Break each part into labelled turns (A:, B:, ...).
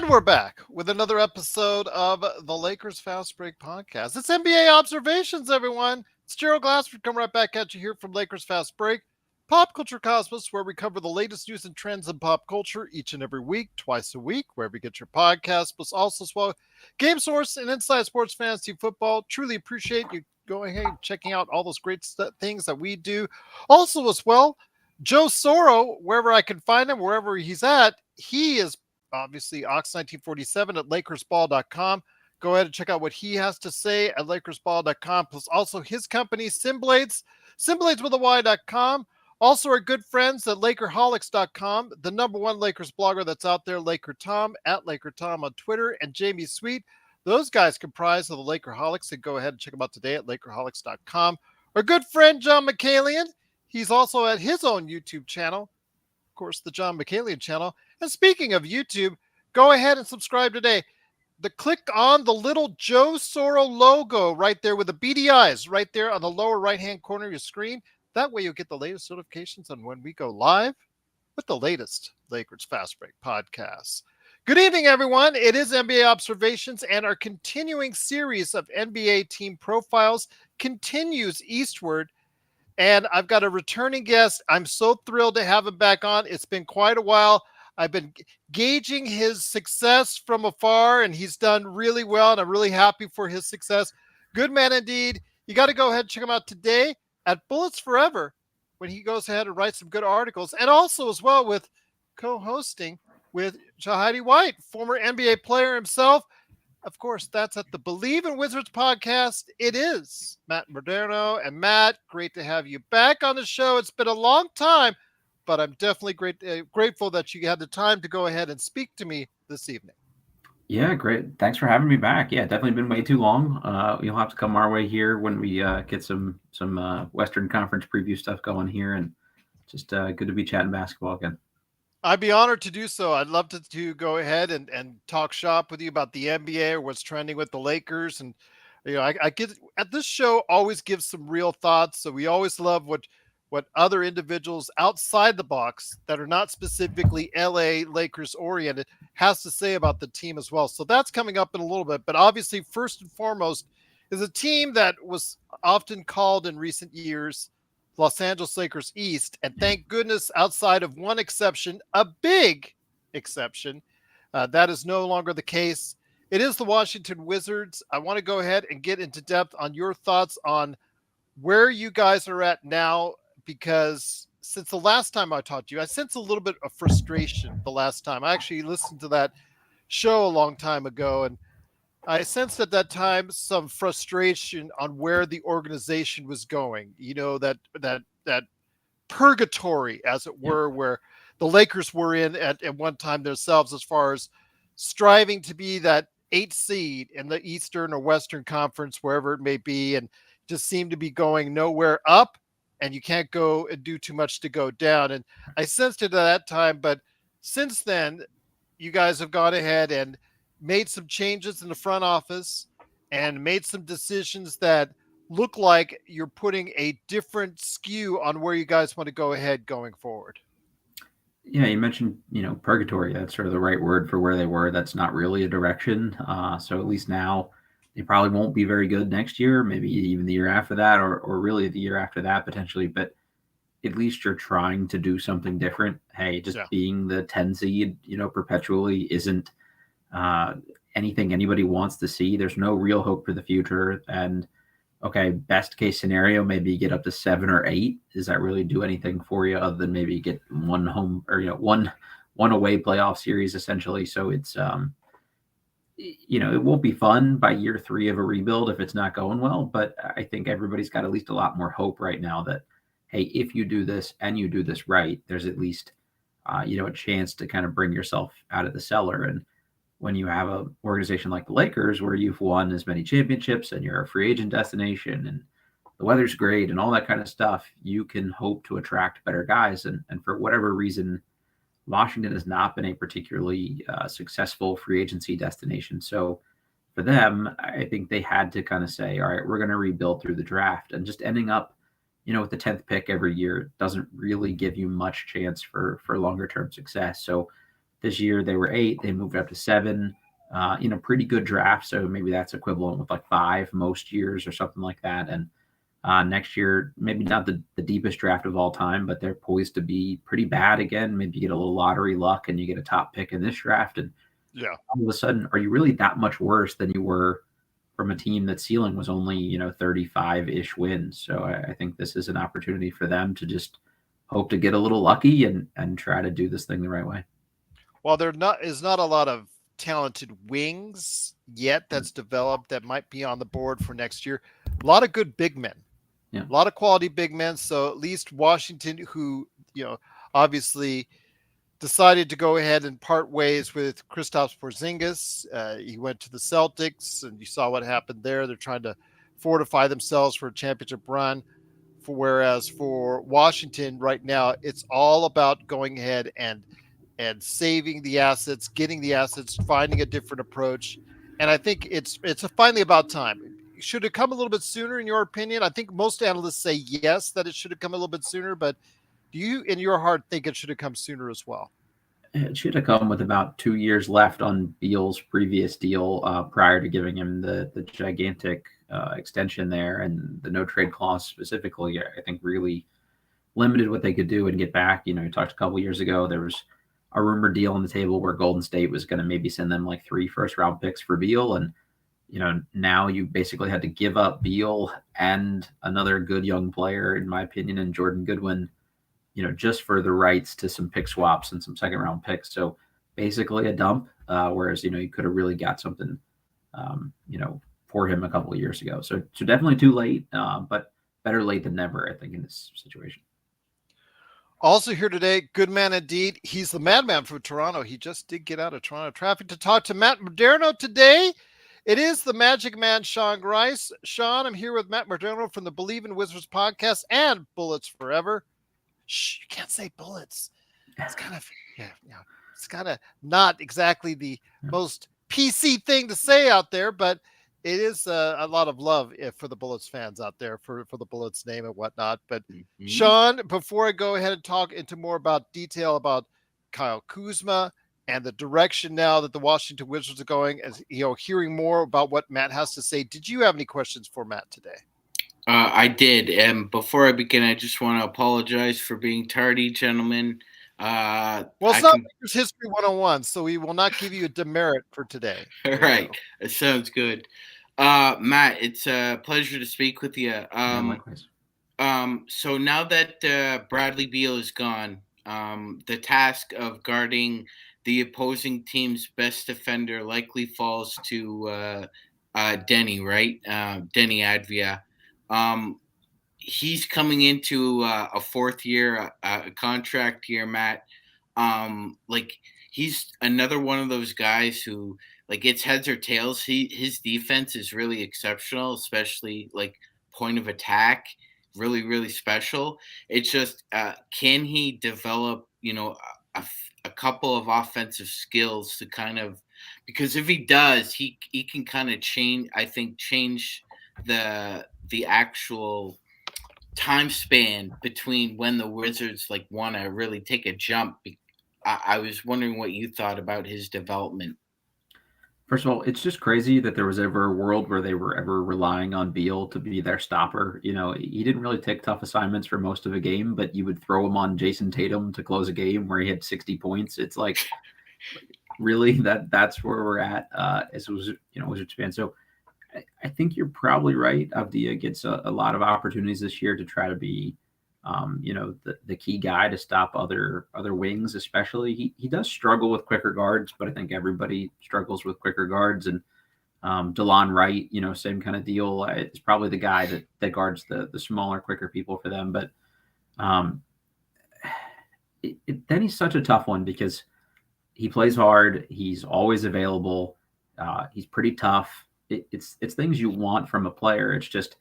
A: And we're back with another episode of the Lakers Fast Break podcast. It's NBA Observations, everyone. It's Gerald Glassford coming right back at you here from Lakers Fast Break, Pop Culture Cosmos, where we cover the latest news and trends in pop culture each and every week, twice a week, wherever you get your podcast, plus also as well Game Source and Inside Sports Fantasy Football. Truly appreciate you going ahead and checking out all those great things that we do. Also, as well, Joe Soro, wherever I can find him, wherever he's at, he is obviously Ox1947 at LakersBall.com. Go ahead and check out what he has to say at LakersBall.com, plus also his company, Simblades, Simblades with a Y.com. Also, our good friends at Lakerholics.com, the number one Lakers blogger that's out there, Laker Tom at Laker Tom on Twitter, and Jamie Sweet. Those guys comprise of the Lakerholics, so go ahead and check them out today at Lakerholics.com. Our good friend John McCallion, he's also at his own YouTube channel, of course, the John McCallion channel. And speaking of YouTube, go ahead and subscribe today. Click on the little Joe Soro logo right there with the beady eyes right there on the lower right-hand corner of your screen. That way you'll get the latest notifications on when we go live with the latest Lakers Fast Break podcasts. Good evening, everyone. It is NBA Observations, and our continuing series of NBA team profiles continues eastward. And I've got a returning guest. I'm so thrilled to have him back on. It's been quite a while. I've been gauging his success from afar, and he's done really well, and I'm really happy for his success. Good man indeed. You got to go ahead and check him out today at Bullets Forever when he goes ahead and writes some good articles, and also as well with co-hosting with Shahidi White, former NBA player himself. Of course, that's at the Bleav in Wizards podcast. It is Matt Modderno. And Matt, great to have you back on the show. It's been a long time, but I'm definitely grateful that you had the time to go ahead and speak to me this evening.
B: Yeah, great. Thanks for having me back. Yeah, definitely been way too long. You'll have to come our way here when we get some Western Conference preview stuff going here, and just good to be chatting basketball again.
A: I'd be honored to do so. I'd love to go ahead and talk shop with you about the NBA or what's trending with the Lakers. And, I get at this show always gives some real thoughts. So we always love what other individuals outside the box that are not specifically LA Lakers oriented has to say about the team as well. So that's coming up in a little bit. But obviously, first and foremost, is a team that was often called in recent years Los Angeles Lakers East. And thank goodness, outside of one exception, a big exception, that is no longer the case. It is the Washington Wizards. I want to go ahead and get into depth on your thoughts on where you guys are at now, because since the last time I talked to you, I sense a little bit of frustration the last time. I actually listened to that show a long time ago, and I sensed at that time some frustration on where the organization was going. That purgatory, as it
B: Yep.
A: were, where the Lakers were in at one time themselves, as far as striving to be that 8th seed in the Eastern or Western Conference, wherever it may be, and just seem to be going nowhere up, and you can't go and do too much to go down. And I sensed it at that time, but since then, you guys have gone ahead and made some changes in the front office and made some decisions that look like you're putting a different skew on where you guys want to go ahead going forward.
B: Yeah, you mentioned purgatory. That's sort of the right word for where they were. That's not really a direction. So at least now they probably won't be very good next year. Maybe even the year after that, or really the year after that potentially. But at least you're trying to do something different. Hey, just
A: Yeah.
B: being the 10 seed, perpetually isn't uh, anything anybody wants to see. There's no real hope for the future. And okay, best case scenario, maybe get up to 7 or 8. Does that really do anything for you other than maybe get one home or one away playoff series essentially? So it's it won't be fun by year 3 of a rebuild if it's not going well. But I think everybody's got at least a lot more hope right now that hey, if you do this and you do this right, there's at least a chance to kind of bring yourself out of the cellar. And when you have an organization like the Lakers, where you've won as many championships and you're a free agent destination and the weather's great and all that kind of stuff, you can hope to attract better guys. And for whatever reason, Washington has not been a particularly successful free agency destination. So for them, I think they had to kind of say, all right, we're going to rebuild through the draft, and just ending up, with the 10th pick every year doesn't really give you much chance for longer term success. So This year they were 8. They moved up to 7. Pretty good draft. So maybe that's equivalent with like 5 most years or something like that. And next year, maybe not the deepest draft of all time, but they're poised to be pretty bad again. Maybe you get a little lottery luck and you get a top pick in this draft. And
A: Yeah.
B: all of a sudden, are you really that much worse than you were from a team that ceiling was only 35-ish wins? So I think this is an opportunity for them to just hope to get a little lucky and try to do this thing the right way.
A: While there not is not a lot of talented wings yet that's developed that might be on the board for next year, a lot of good big men,
B: Yeah.
A: a lot of quality big men. So at least Washington, who obviously decided to go ahead and part ways with Kristaps Porzingis. He went to the Celtics, and you saw what happened there. They're trying to fortify themselves for a championship run. Whereas for Washington right now, it's all about going ahead and saving the assets, getting the assets, finding a different approach. And I think it's finally about time. Should it come a little bit sooner, in your opinion? I think most analysts say yes, that it should have come a little bit sooner. But do you, in your heart, think it should have come sooner as well?
B: It should have come with about 2 years left on Beal's previous deal prior to giving him the gigantic extension there, and the no trade clause specifically, I think really limited what they could do and get back. We talked a couple years ago, there was a rumored deal on the table where Golden State was going to maybe send them like 3 first-round picks for Beal, and now you basically had to give up Beal and another good young player, in my opinion, in Jordan Goodwin, just for the rights to some pick swaps and some second round picks. So basically a dump, whereas, you could have really got something, for him a couple of years ago. So definitely too late, but better late than never, I think, in this situation.
A: Also here today, good man indeed. He's the madman from Toronto. He just did get out of Toronto traffic to talk to Matt Modderno today. It is the Magic Man, Sean Grice. Sean, I'm here with Matt Modderno from the Bleav in Wizards podcast and Bullets Forever. Shh, you can't say bullets. It's kind of it's kind of not exactly the most PC thing to say out there, but it is a lot of love for the Bullets fans out there for the Bullets name and whatnot. But Sean, before I go ahead and talk into more about detail about Kyle Kuzma and the direction now that the Washington Wizards are going, as hearing more about what Matt has to say, did you have any questions for Matt today?
C: I did. And before I begin, I just want to apologize for being tardy, gentlemen.
A: Well, it's not Lakers History 101, so we will not give you a demerit for today.
C: All right. It sounds good. Matt, it's a pleasure to speak with you.
B: Likewise.
C: So now that Bradley Beal is gone, the task of guarding the opposing team's best defender likely falls to Denny, right? Denny Advia. He's coming into a fourth year, a contract year, Matt. He's another one of those guys who, like, it's heads or tails. His defense is really exceptional, especially like point of attack, really, really special. It's just, can he develop, a couple of offensive skills to kind of, because if he does, he can kind of change the actual time span between when the Wizards want to really take a jump. I was wondering what you thought about his development.
B: First of all, it's just crazy that there was ever a world where they were ever relying on Beal to be their stopper. He didn't really take tough assignments for most of a game, but you would throw him on Jason Tatum to close a game where he had 60 points. It's like, really, that's where we're at as Wizards fans. So I think you're probably right. Avdia gets a lot of opportunities this year to try to be, the key guy to stop other wings, especially. He does struggle with quicker guards, but I think everybody struggles with quicker guards. And DeLon Wright, same kind of deal. It's probably the guy that guards the smaller, quicker people for them. But then he's such a tough one because he plays hard. He's always available. He's pretty tough. It's things you want from a player. It's just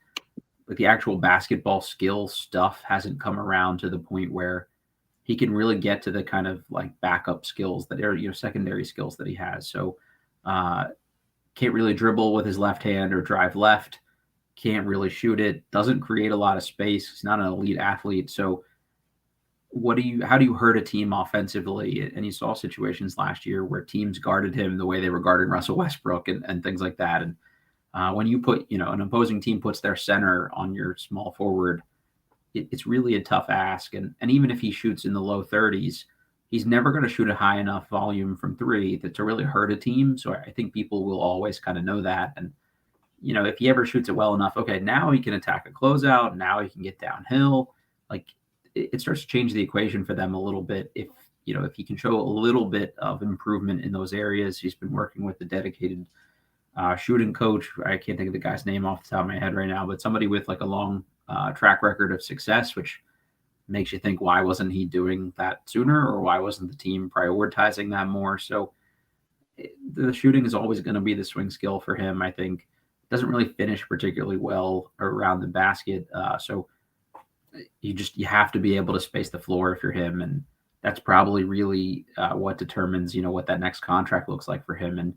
B: like the actual basketball skill stuff hasn't come around to the point where he can really get to the kind of like backup skills that are, secondary skills that he has. So can't really dribble with his left hand or drive left. Can't really shoot it. Doesn't create a lot of space. He's not an elite athlete. So how do you hurt a team offensively? And you saw situations last year where teams guarded him the way they were guarding Russell Westbrook and things like that. And when you put, an opposing team puts their center on your small forward, it's really a tough ask. And even if he shoots in the low 30s, he's never going to shoot a high enough volume from three to really hurt a team. So I think people will always kind of know that. And, if he ever shoots it well enough, okay, now he can attack a closeout. Now he can get downhill. Like, it starts to change the equation for them a little bit. If he can show a little bit of improvement in those areas. He's been working with the dedicated shooting coach. I can't think of the guy's name off the top of my head right now, but somebody with like a long track record of success, which makes you think, why wasn't he doing that sooner, or why wasn't the team prioritizing that more? So the shooting is always going to be the swing skill for him. I think doesn't really finish particularly well around the basket. So you have to be able to space the floor if you're him, and that's probably really what determines what that next contract looks like for him. And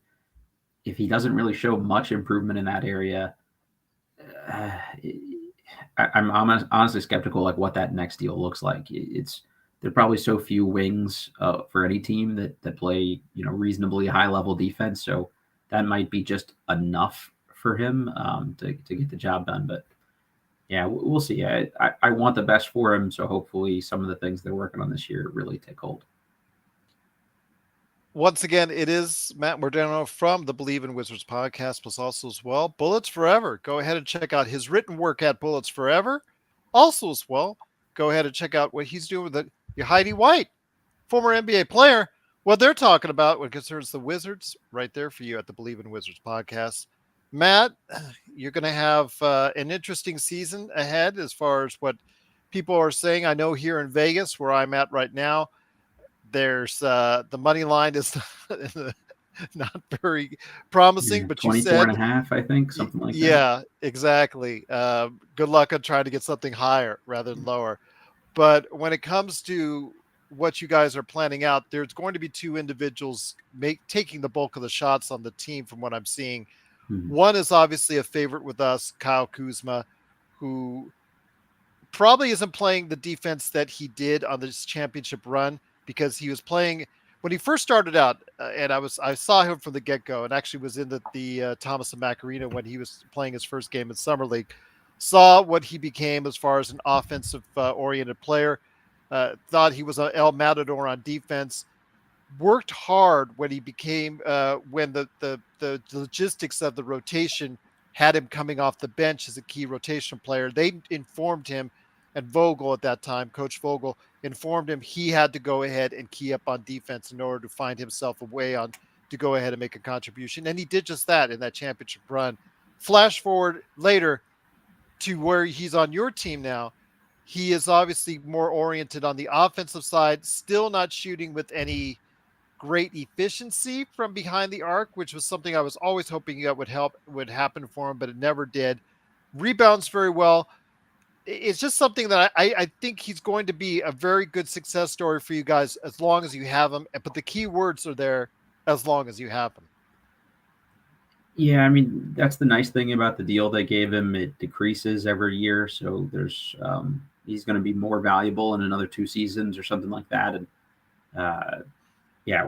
B: if he doesn't really show much improvement in that area, I'm honestly skeptical like what that next deal looks like. There are probably so few wings for any team that play reasonably high level defense, so that might be just enough for him to get the job done. But yeah, we'll see. I want the best for him, so hopefully some of the things they're working on this year really take hold.
A: Once again, it is Matt Modderno from the Bleav in Wizards podcast, plus also as well Bullets Forever. Go ahead and check out his written work at Bullets Forever. Also as well, go ahead and check out what he's doing with Heidi White, former NBA player. What they're talking about when it concerns the Wizards, right there for you at the Bleav in Wizards podcast. Matt, you're going to have an interesting season ahead as far as what people are saying. I know here in Vegas, where I'm at right now, there's the money line is not very promising, but you
B: 24
A: said,
B: and a half, I think, something like that.
A: Yeah, exactly. Good luck on trying to get something higher rather than lower. But when it comes to what you guys are planning out, there's going to be two individuals taking the bulk of the shots on the team from what I'm seeing. One is obviously a favorite with us, Kyle Kuzma, who probably isn't playing the defense that he did on this championship run, because he was playing when he first started out, and I saw him from the get-go, and actually was in the Thomas and Mack Arena when he was playing his first game in Summer League. Saw what he became as far as an offensive oriented player. Thought he was an El Matador on defense. Worked hard when he became when the logistics of the rotation had him coming off the bench as a key rotation player. They informed him, and Vogel at that time, Coach Vogel, informed him he had to go ahead and key up on defense in order to find himself a way on to go ahead and make a contribution. And he did just that in that championship run. Flash forward later to where he's on your team now. He is obviously more oriented on the offensive side, still not shooting with any great efficiency from behind the arc, which was something I was always hoping that would happen for him, but it never did. Rebounds very well. It's just something that I think he's going to be a very good success story for you guys as long as you have him. But the key words are there, as long as you have him.
B: Yeah, I mean, that's the nice thing about the deal they gave him. It decreases every year, so there's he's going to be more valuable in another 2 seasons or something like that. And yeah,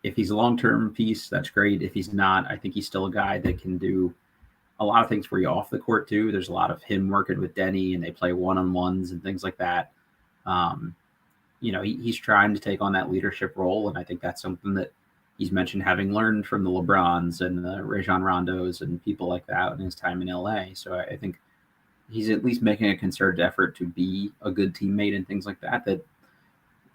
B: if he's a long-term piece, that's great. If he's not, I think he's still a guy that can do a lot of things for you off the court too. There's a lot of him working with Denny, and they play one-on-ones and things like that. He's trying to take on that leadership role, and I think that's something that he's mentioned, having learned from the LeBrons and the Rajon Rondos and people like that in his time in LA. So I think he's at least making a concerted effort to be a good teammate and things like that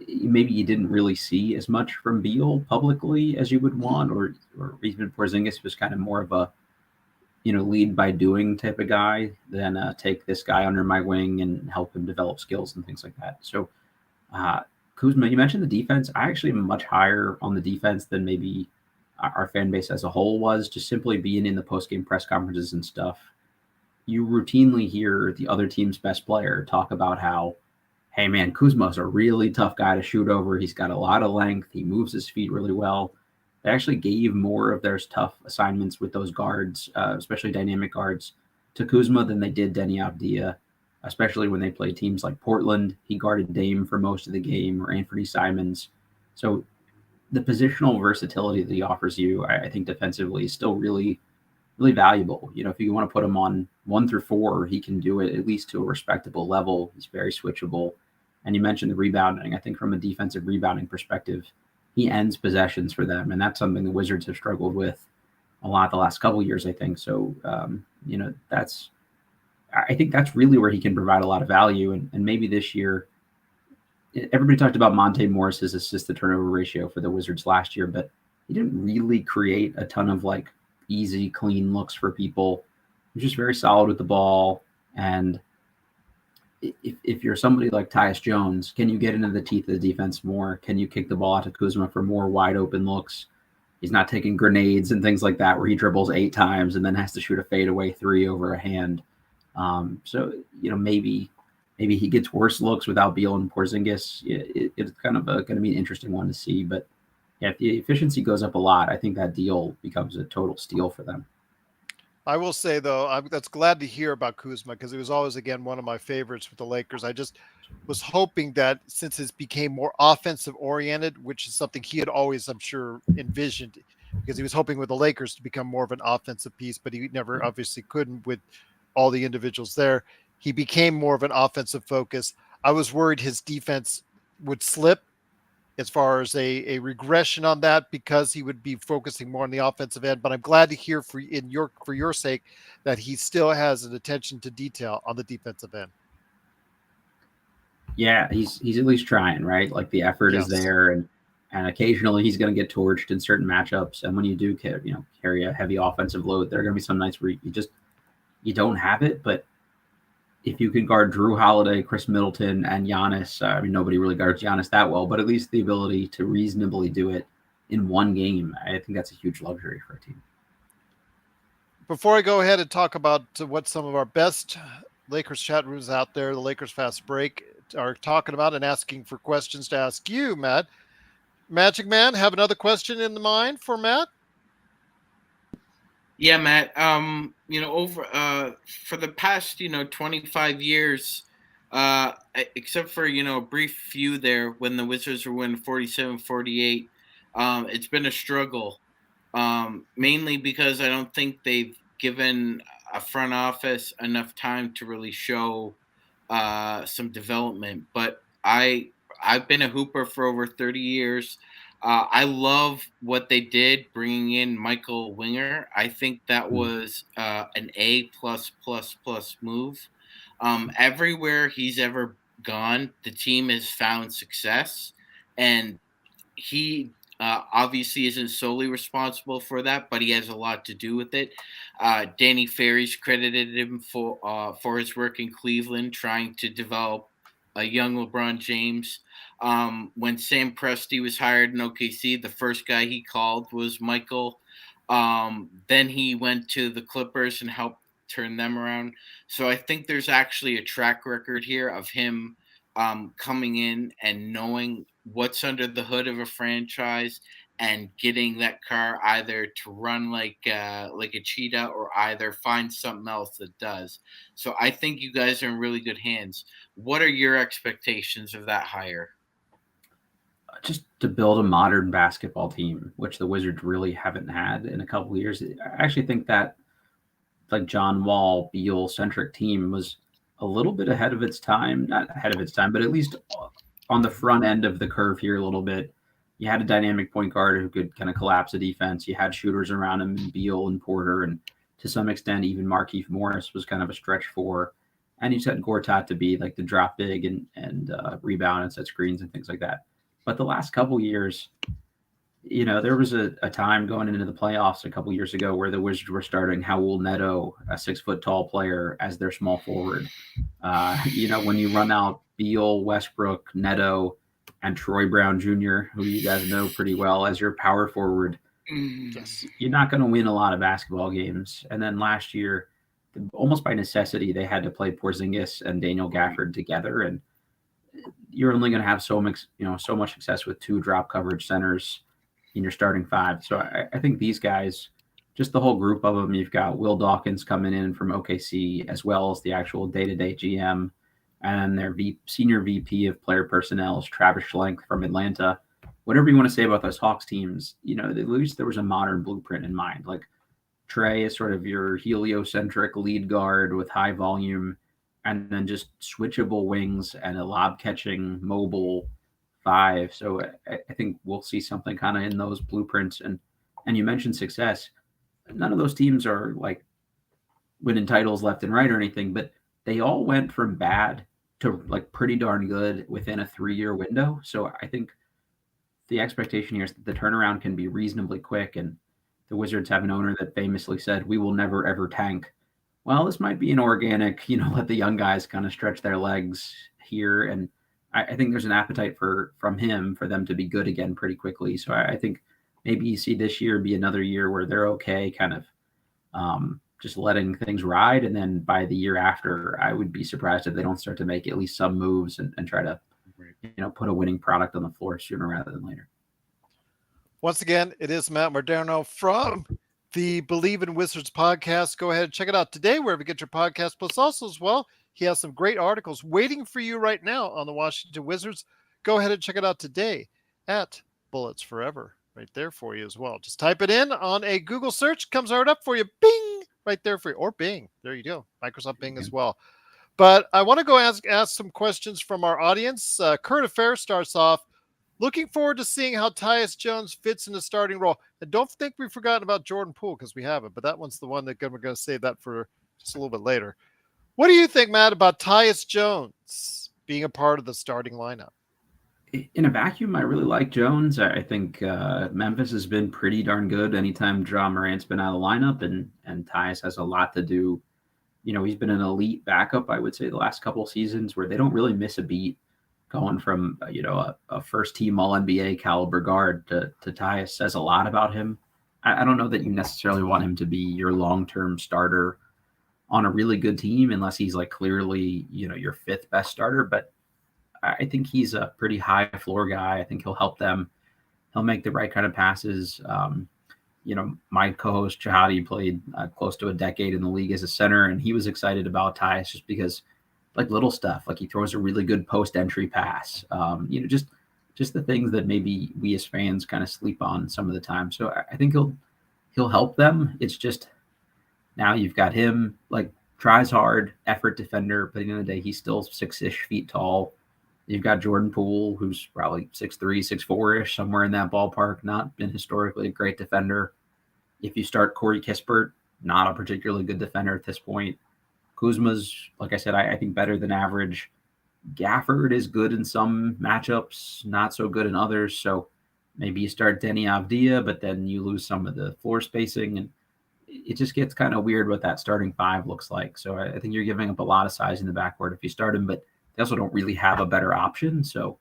B: maybe you didn't really see as much from Beal publicly as you would want, or even Porzingis was kind of more of a lead by doing type of guy than take this guy under my wing and help him develop skills and things like that. So Kuzma, you mentioned the defense. I actually am much higher on the defense than maybe our fan base as a whole was, just simply being in the post-game press conferences and stuff. You routinely hear the other team's best player talk about how, hey man, Kuzma's a really tough guy to shoot over. He's got a lot of length. He moves his feet really well. They actually gave more of their tough assignments with those guards, especially dynamic guards, to Kuzma than they did Denny Avdia. especially when they play teams like Portland. He guarded Dame for most of the game, or Anthony Simons. So the positional versatility that he offers you, I think defensively is still really valuable. If you want to put him on 1 through 4, he can do it at least to a respectable level. He's very switchable. And you mentioned the rebounding. I think from a defensive rebounding perspective, he ends possessions for them, and that's something the Wizards have struggled with a lot the last couple of years, I think. So, I think that's really where he can provide a lot of value. And maybe this year, everybody talked about Monte Morris's assist to turnover ratio for the Wizards last year, but he didn't really create a ton of easy, clean looks for people. He was just very solid with the ball. And if you're somebody like Tyus Jones, can you get into the teeth of the defense more? Can you kick the ball out to Kuzma for more wide open looks? He's not taking grenades and things like that where he dribbles 8 times and then has to shoot a fadeaway 3 over a hand. So maybe he gets worse looks without Beal and Porzingis. It's kind of going to be an interesting one to see. But yeah, if the efficiency goes up a lot, I think that deal becomes a total steal for them.
A: I will say though, that's glad to hear about Kuzma because he was always again one of my favorites with the Lakers. I just was hoping that since it became more offensive oriented, which is something he had always, I'm sure, envisioned, because he was hoping with the Lakers to become more of an offensive piece, but he never obviously couldn't with all the individuals there. He became more of an offensive focus. I was worried his defense would slip as far as a regression on that because he would be focusing more on the offensive end. But I'm glad to hear for your sake that he still has an attention to detail on the defensive end.
B: Yeah, he's at least trying, right? The effort is there, and occasionally he's going to get torched in certain matchups. And when you do carry a heavy offensive load, there are going to be some nights where you don't have it. But if you can guard Drew Holiday, Chris Middleton, and Giannis, nobody really guards Giannis that well, but at least the ability to reasonably do it in one game, I think that's a huge luxury for a team.
A: Before I go ahead and talk about what some of our best Lakers chat rooms out there, the Lakers Fast Break, are talking about and asking for questions to ask you, Matt. Magic Man, have another question in the mind for Matt?
C: Yeah, Matt. Over for the past 25 years, except for a brief few there when the Wizards were winning 47-48, it's been a struggle. Mainly because I don't think they've given a front office enough time to really show some development. But I've been a hooper for over 30 years. I love what they did bringing in Michael Winger. I think that was an A+++ move. Everywhere he's ever gone, the team has found success, and he obviously isn't solely responsible for that, but he has a lot to do with it. Danny Ferry's credited him for his work in Cleveland, trying to develop a young LeBron James. When Sam Presti was hired in OKC, the first guy he called was Michael. Then he went to the Clippers and helped turn them around. So I think there's actually a track record here of him coming in and knowing what's under the hood of a franchise and getting that car either to run like a cheetah or either find something else that does. So I think you guys are in really good hands. What are your expectations of that hire?
B: Just to build a modern basketball team, which the Wizards really haven't had in a couple of years. I actually think that John Wall, Beal centric team was a little bit ahead of its time, not ahead of its time, but at least on the front end of the curve here a little bit. You had a dynamic point guard who could kind of collapse a defense. You had shooters around him, and Beal and Porter, and to some extent even Markieff Morris was kind of a stretch 4. And you set Gortat to be the drop big and rebound and set screens and things like that. But the last couple years, there was a time going into the playoffs a couple years ago where the Wizards were starting Raul Neto, a 6-foot-tall player, as their small forward. When you run out Beal, Westbrook, Neto, and Troy Brown Jr., who you guys know pretty well, as your power forward, you're not going to win a lot of basketball games. And then last year, almost by necessity, they had to play Porzingis and Daniel Gafford together, and you're only going to have so much success with 2 drop coverage centers in your starting 5. So I think these guys just the whole group of them. You've got Will Dawkins coming in from OKC, as well as the actual day-to-day GM, and their senior VP of player personnel is Travis Schlenk from Atlanta. Whatever you want to say about those Hawks teams, at least there was a modern blueprint in mind. Like Trey is sort of your heliocentric lead guard with high volume, and then just switchable wings and a lob catching mobile five. So I think we'll see something kind of in those blueprints. And you mentioned success. None of those teams are like winning titles left and right or anything, but they all went from bad to like pretty darn good within a 3-year window. So I think the expectation here is that the turnaround can be reasonably quick. And the Wizards have an owner that famously said, "We will never ever tank." Well, this might be an organic, let the young guys kind of stretch their legs here. And I think there's an appetite from him for them to be good again pretty quickly. So I think maybe you see this year be another year where they're okay, kind of just letting things ride. And then by the year after, I would be surprised if they don't start to make at least some moves and try to, put a winning product on the floor sooner rather than later.
A: Once again, it is Matt Modderno from the Bleav in Wizards podcast. Go ahead and check it out today wherever you get your podcast. Plus, also as well, he has some great articles waiting for you right now on the Washington Wizards. Go ahead and check it out today at Bullets Forever, right there for you as well. Just type it in on a Google search, comes right up for you. Bing, right there for you, or Bing. There you go, Microsoft Bing as well. But I want to go ask some questions from our audience. Current Affairs starts off. Looking forward to seeing how Tyus Jones fits in the starting role. And don't think we've forgotten about Jordan Poole, because we haven't, but that one's the one that we're going to save that for just a little bit later. What do you think, Matt, about Tyus Jones being a part of the starting lineup?
B: In a vacuum, I really like Jones. I think Memphis has been pretty darn good anytime Ja Morant's been out of the lineup, and Tyus has a lot to do. He's been an elite backup, I would say, the last couple of seasons where they don't really miss a beat. Going from a first-team All-NBA caliber guard to Tyus says a lot about him. I don't know that you necessarily want him to be your long-term starter on a really good team unless he's like clearly your fifth best starter. But I think he's a pretty high floor guy. I think he'll help them. He'll make the right kind of passes. My co-host Chahadi played close to a decade in the league as a center, and he was excited about Tyus just because like little stuff, like he throws a really good post-entry pass. Just the things that maybe we as fans kind of sleep on some of the time. So I think he'll help them. It's just now you've got him, like, tries hard, effort defender, but at the end of the day, he's still 6-ish feet tall. You've got Jordan Poole, who's probably 6'3", 6'4", somewhere in that ballpark, not been historically a great defender. If you start Corey Kispert, not a particularly good defender at this point. Kuzma's, like I said, I think better than average. Gafford is good in some matchups, not so good in others. So maybe you start Denny Avdia, but then you lose some of the floor spacing, and it just gets kind of weird what that starting five looks like. So I think you're giving up a lot of size in the backcourt if you start him, but they also don't really have a better option. So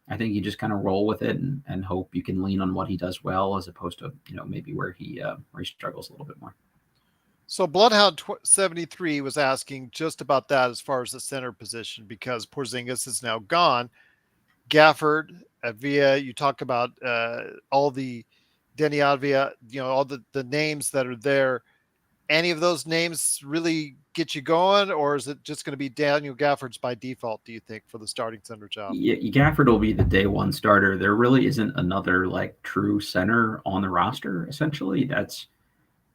B: I think you just kind of roll with it and hope you can lean on what he does well, as opposed to maybe where he struggles a little bit more.
A: So Bloodhound 73 was asking just about that as far as the center position, because Porzingis is now gone. Gafford, Avia, you talk about all the Denny Avia, all the names that are there. Any of those names really get you going, or is it just going to be Daniel Gafford's by default, do you think, for the starting center job?
B: Yeah, Gafford will be the day one starter. There really isn't another like true center on the roster, essentially. That's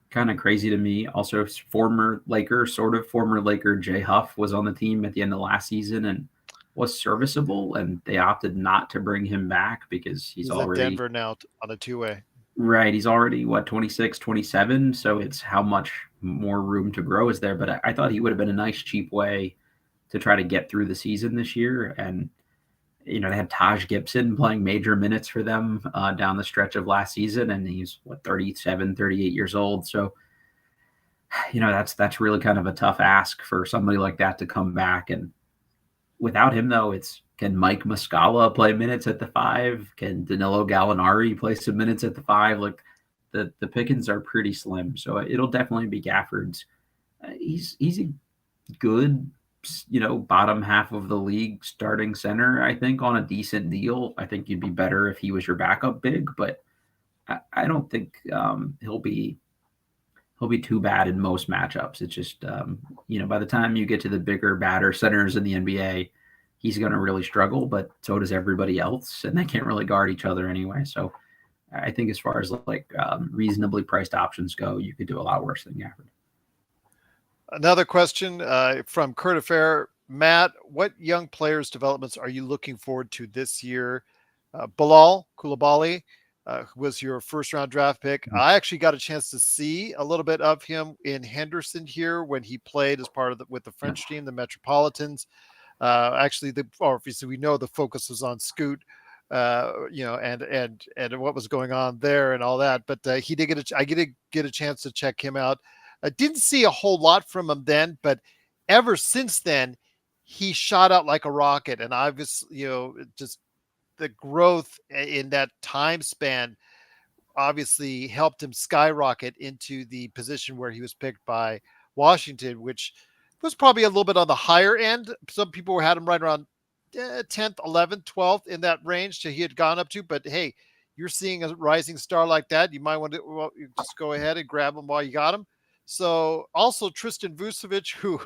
B: kind of crazy to me. Also, former Laker Jay Huff was on the team at the end of last season and was serviceable, and they opted not to bring him back because he's already
A: at Denver now on a two-way.
B: Right. He's already 26, 27. So it's how much more room to grow is there. But I thought he would have been a nice cheap way to try to get through the season this year. And, they had Taj Gibson playing major minutes for them down the stretch of last season. And he's 37, 38 years old. So, that's really kind of a tough ask for somebody like that to come back. And without him, though, can Mike Muscala play minutes at the 5? Can Danilo Gallinari play some minutes at the 5? Like the pickings are pretty slim. So it'll definitely be Gafford's. He's a good, bottom half of the league starting center, I think, on a decent deal. I think you'd be better if he was your backup big, but I don't think he'll be he'll be too bad in most matchups. It's just, by the time you get to the bigger, badder centers in the NBA, he's going to really struggle, but so does everybody else, and they can't really guard each other anyway. So I think as far as reasonably priced options go, you could do a lot worse than Gafford.
A: Another question from Kurt Affair. Matt, what young players developments are you looking forward to this year? Bilal Coulibaly was your first round draft pick.
B: Mm-hmm.
A: I actually got a chance to see a little bit of him in Henderson here when he played as part of with the French team, the Metropolitans. Actually, obviously we know the focus was on Scoot, and what was going on there and all that. But he did I did get a chance to check him out. I didn't see a whole lot from him then, but ever since then, he shot out like a rocket. And obviously, just the growth in that time span obviously helped him skyrocket into the position where he was picked by Washington, which was probably a little bit on the higher end. Some people had him right around 10th, 11th, 12th in that range he had gone up to. But hey, you're seeing a rising star like that. You might want to just go ahead and grab him while you got him. So also Tristan Vucevic, who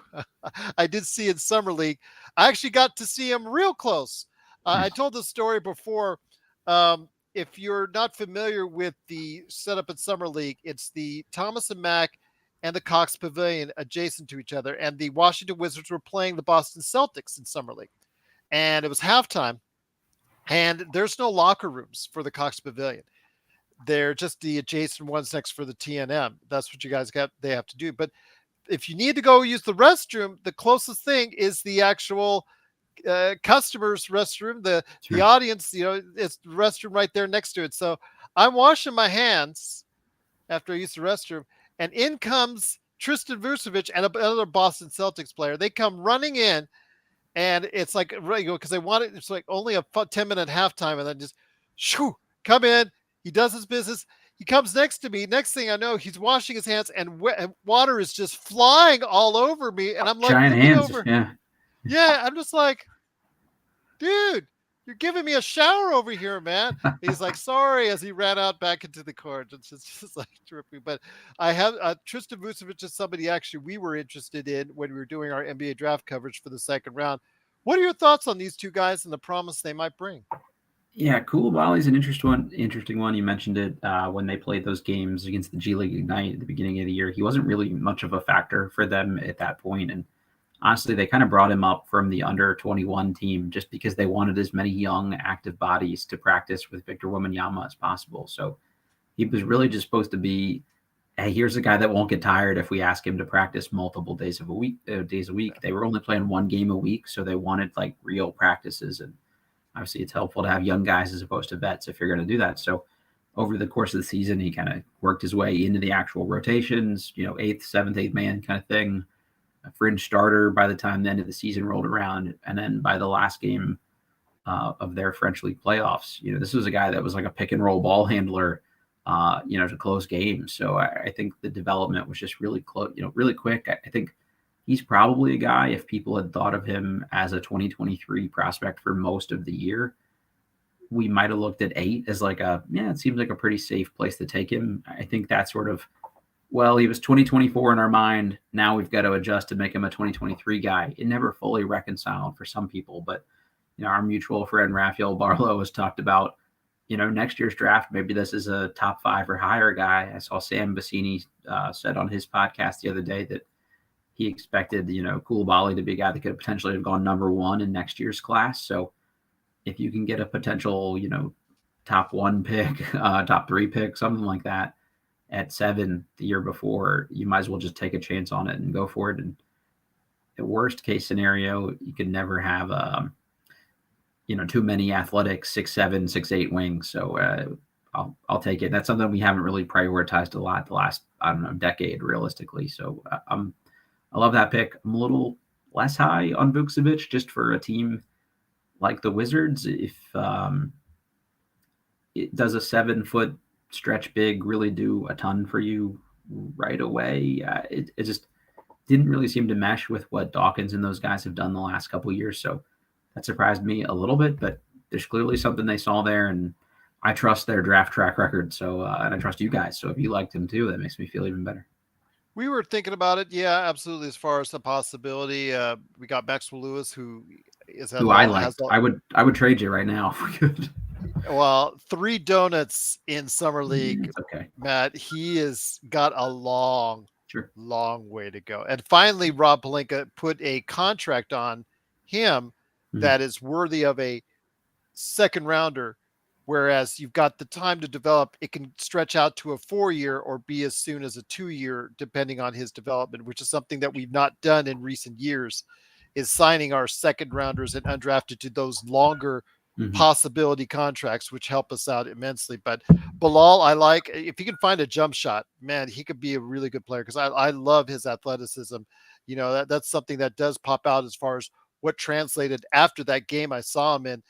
A: I did see in Summer League. I actually got to see him real close. I told the story before. If you're not familiar with the setup in Summer League, it's the Thomas and Mack and the Cox Pavilion adjacent to each other. And the Washington Wizards were playing the Boston Celtics in Summer League. And it was halftime. And there's no locker rooms for the Cox Pavilion. They're just the adjacent ones next for the TNM. That's what you guys they have to do. But if you need to go use the restroom, the closest thing is the actual customers' restroom. The audience, it's the restroom right there next to it. So I'm washing my hands after I use the restroom, and in comes Tristan Vucevic and another Boston Celtics player. They come running in, and it's like because they want it. It's like only a 10-minute halftime, and then just shoo, come in. He does his business. He comes next to me. Next thing I know, he's washing his hands, and water is just flying all over me. And I'm like,
B: giant hands,
A: yeah. I'm just like, dude, you're giving me a shower over here, man. He's like, sorry, as he ran out back into the court. It's just like tripping. But I have Tristan Vucevic is somebody actually we were interested in when we were doing our NBA draft coverage for the second round. What are your thoughts on these two guys and the promise they might bring?
B: Yeah, Coulibaly's an interesting one. You mentioned it when they played those games against the G League Ignite at the beginning of the year. He wasn't really much of a factor for them at that point, and honestly, they kind of brought him up from the under 21 team just because they wanted as many young, active bodies to practice with Victor Wembanyama as possible. So he was really just supposed to be, hey, here's a guy that won't get tired if we ask him to practice multiple days a week. They were only playing one game a week, so they wanted like real practices. And obviously, it's helpful to have young guys as opposed to vets if you're going to do that. So over the course of the season, he kind of worked his way into the actual rotations, 8th, 7th, 8th man kind of thing. A fringe starter by the time the end of the season rolled around. And then by the last game of their French League playoffs, this was a guy that was like a pick and roll ball handler, to close games. So I think the development was just really close, really quick. I think he's probably a guy, if people had thought of him as a 2023 prospect for most of the year, we might have looked at 8 as like it seems like a pretty safe place to take him. I think that sort of, well, he was 2024 in our mind. Now we've got to adjust to make him a 2023 guy. It never fully reconciled for some people, but our mutual friend Raphael Barlow has talked about, next year's draft, maybe this is a top 5 or higher guy. I saw Sam Bassini said on his podcast the other day that he expected, Coulibaly to be a guy that could potentially have gone number 1 in next year's class. So if you can get a potential, top 1 pick, top 3 pick, something like that, at 7 the year before, you might as well just take a chance on it and go for it. And the worst case scenario, you could never have, too many athletic 6'7", 6'8" wings. So I'll take it. That's something we haven't really prioritized a lot the last, decade realistically. So I love that pick. I'm a little less high on Vucevic just for a team like the Wizards. If it does a 7-foot stretch big really do a ton for you right away? It just didn't really seem to mesh with what Dawkins and those guys have done the last couple of years. So that surprised me a little bit, but there's clearly something they saw there, and I trust their draft track record. So, and I trust you guys. So if you liked him too, that makes me feel even better.
A: We were thinking about it. Yeah, absolutely. As far as the possibility, we got Maxwell Lewis, who is
B: Who I liked. I would trade you right now if we could.
A: well, 3 donuts in summer league,
B: It's okay.
A: Matt. He has got a long,
B: Sure.
A: long way to go. And finally, Rob Pelinka put a contract on him
B: Mhm.
A: that is worthy of a second rounder, whereas you've got the time to develop. It can stretch out to a 4 year or be as soon as a 2 year, depending on his development, which is something that we've not done in recent years, is signing our second rounders and undrafted to those longer
B: Mhm.
A: possibility contracts, which help us out immensely. But Bilal, I like if he can find a jump shot, man, he could be a really good player because I love his athleticism. That's something that does pop out as far as what translated after that game I saw him in,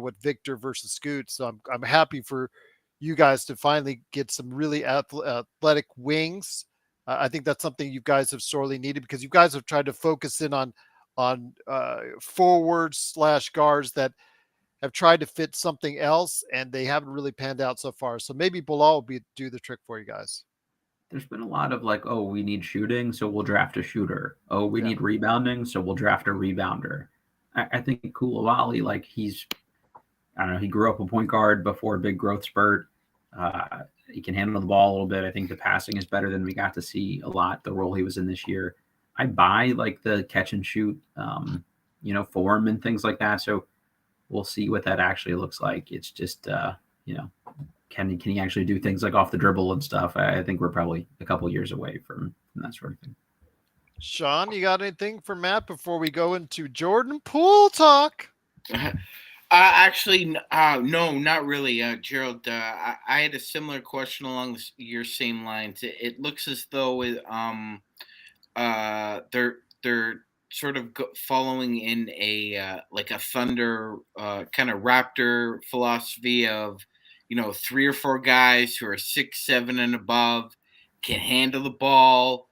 A: with Victor versus Scoot. So I'm happy for you guys to finally get some really athletic wings. I think that's something you guys have sorely needed because you guys have tried to focus in on forwards slash guards that have tried to fit something else and they haven't really panned out so far. So maybe Bilal will do the trick for you guys.
B: There's been a lot of like, oh, we need shooting, so we'll draft a shooter. Oh, we
A: Yeah.
B: need rebounding, so we'll draft a rebounder. I think Koulibaly, like I don't know, he grew up a point guard before a big growth spurt. He can handle the ball a little bit. I think the passing is better than we got to see a lot. The role he was in this year, I buy like the catch and shoot, form and things like that. So we'll see what that actually looks like. It's just, you know, can he actually do things like off the dribble and stuff? I think we're probably a couple years away from that sort of thing.
A: Sean, you got anything for Matt before we go into Jordan Poole talk?
C: Actually, no, not really, Gerald. I had a similar question along your same lines. It looks as though they're sort of following in a like a Thunder kind of Raptor philosophy of 3 or 4 guys who are 6, 7 and above, can handle the ball,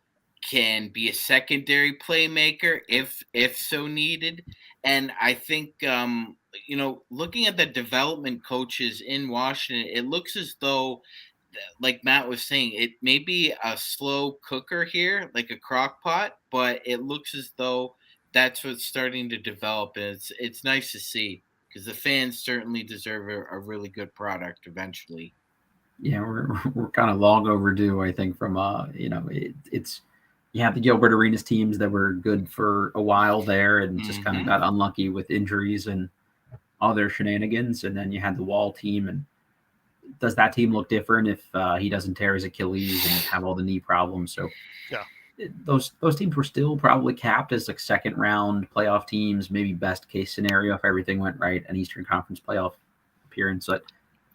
C: can be a secondary playmaker if so needed. And I think looking at the development coaches in Washington, it looks as though, like Matt was saying, it may be a slow cooker here, like a crock pot, but it looks as though that's what's starting to develop. And it's nice to see because the fans certainly deserve a really good product eventually.
B: Yeah, we're kind of long overdue, I think, from it's you have the Gilbert Arenas teams that were good for a while there and just kind of got unlucky with injuries and other shenanigans, and then you had the Wall team. And does that team look different if he doesn't tear his Achilles and have all the knee problems? So
A: Yeah.
B: those teams were still probably capped as like second round playoff teams, maybe best case scenario if everything went right, an Eastern Conference playoff appearance. But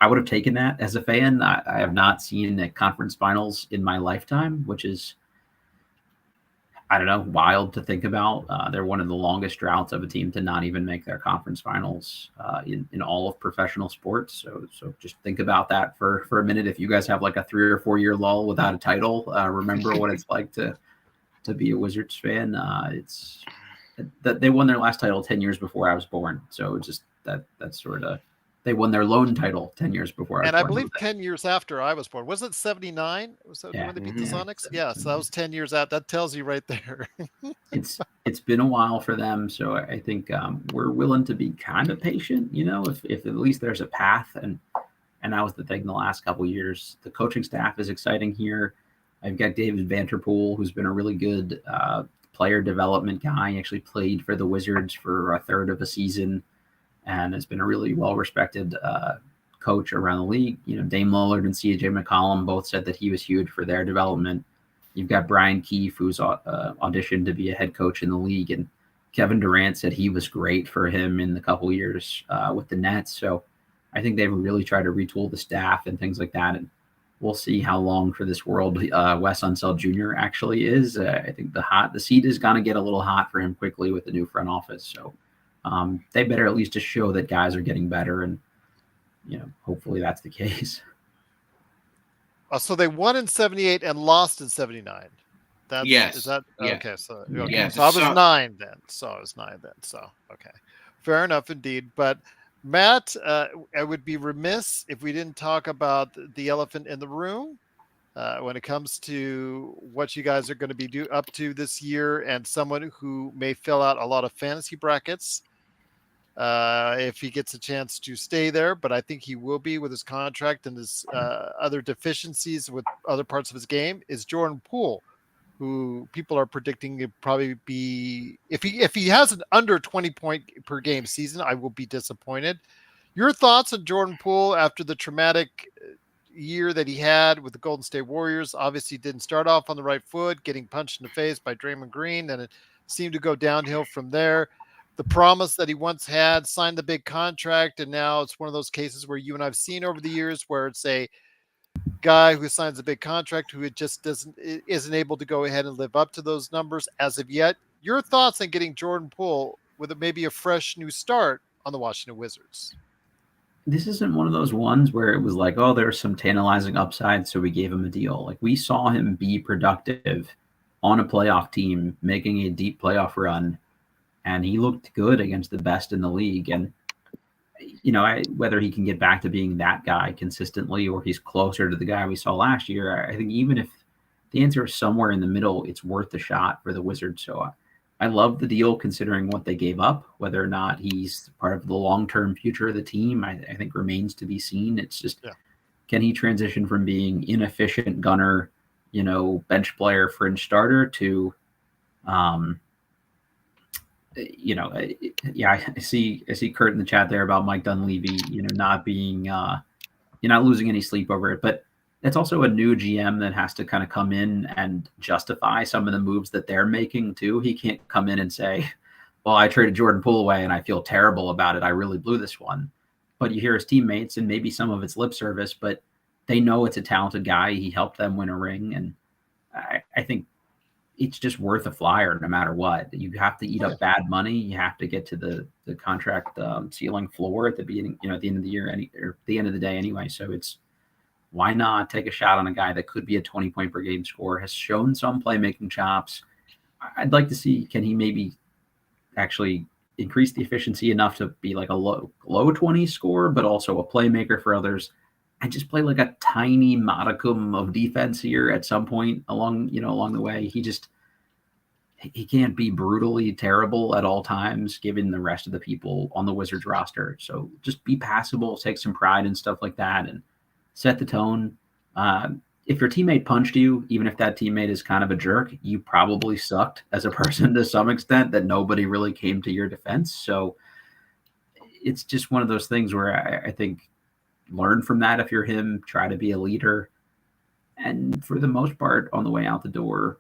B: I would have taken that as a fan. I have not seen a conference finals in my lifetime, which is, I don't know, wild to think about. They're one of the longest droughts of a team to not even make their conference finals in all of professional sports. So just think about that for a minute. If you guys have like a 3 or 4 year lull without a title, remember what it's like to be a Wizards fan. It's that they won their last title 10 years before I was born. So just that's sort of, they won their lone title 10 years before I was
A: And I
B: born.
A: believe 10 years after I was born. Was it 79? Was that
B: Yeah.
A: when they beat the
C: Mhm.
A: Sonics? Yeah, so that was 10 years out. That tells you right there.
B: It's been a while for them, so I think we're willing to be kind of patient. If at least there's a path, and that was the thing the last couple of years. The coaching staff is exciting here. I've got David Vanterpool, who's been a really good player development guy. He actually played for the Wizards for a third of a season, and has been a really well respected coach around the league. Dame Lillard and CJ McCollum both said that he was huge for their development. You've got Brian Keefe, who's auditioned to be a head coach in the league, and Kevin Durant said he was great for him in the couple years with the Nets. So I think they've really tried to retool the staff and things like that. And we'll see how long for this world Wes Unseld Jr. actually is. I think the seat is going to get a little hot for him quickly with the new front office. So they better at least just show that guys are getting better, and hopefully that's the case.
A: So they won in 78 and lost in 79. Is
C: Yes.
A: that
C: Yeah.
A: okay? So
B: Yeah.
A: okay.
C: Yeah.
A: So I was 9 then. So I was 9 then. So okay. Fair enough indeed. But Matt, I would be remiss if we didn't talk about the elephant in the room. when it comes to what you guys are going to be up to this year, and someone who may fill out a lot of fantasy brackets if he gets a chance to stay there. But I think he will be with his contract and his other deficiencies with other parts of his game. Is Jordan Poole, who people are predicting to probably be, if he has an under 20-point per game season, I will be disappointed. Your thoughts on Jordan Poole after the traumatic year that he had with the Golden State Warriors? Obviously didn't start off on the right foot, getting punched in the face by Draymond Green, and it seemed to go downhill from there. The promise that he once had, signed the big contract, and now it's one of those cases where you and I've seen over the years where it's a guy who signs a big contract who it just isn't able to go ahead and live up to those numbers as of yet. Your thoughts on getting Jordan Poole with maybe a fresh new start on the Washington Wizards?
B: This isn't one of those ones where it was like, oh, there's some tantalizing upside, so we gave him a deal. Like, we saw him be productive on a playoff team, making a deep playoff run, and he looked good against the best in the league. And, whether he can get back to being that guy consistently or he's closer to the guy we saw last year, I think even if the answer is somewhere in the middle, it's worth a shot for the Wizards. So I love the deal considering what they gave up. Whether or not he's part of the long-term future of the team, I think remains to be seen. It's just, can he transition from being inefficient gunner, bench player, fringe starter to, I see Kurt in the chat there about Mike Dunleavy, not being, you're not losing any sleep over it, but it's also a new GM that has to kind of come in and justify some of the moves that they're making too. He can't come in and say, well, I traded Jordan Poole away and I feel terrible about it. I really blew this one. But you hear his teammates, and maybe some of it's lip service, but they know it's a talented guy. He helped them win a ring. And I think it's just worth a flyer no matter what. You have to eat up bad money. You have to get to the contract ceiling floor at the beginning, at the end of the year, or the end of the day anyway. So it's, why not take a shot on a guy that could be a 20-point per game scorer, has shown some playmaking chops. I'd like to see, can he maybe actually increase the efficiency enough to be like a low 20 score, but also a playmaker for others. I just play like a tiny modicum of defense here at some point along the way. He can't be brutally terrible at all times, given the rest of the people on the Wizards roster. So just be passable, take some pride in stuff like that, and set the tone. If your teammate punched you, even if that teammate is kind of a jerk, you probably sucked as a person to some extent, that nobody really came to your defense. So it's just one of those things where I think learn from that if you're him, try to be a leader. And for the most part, on the way out the door,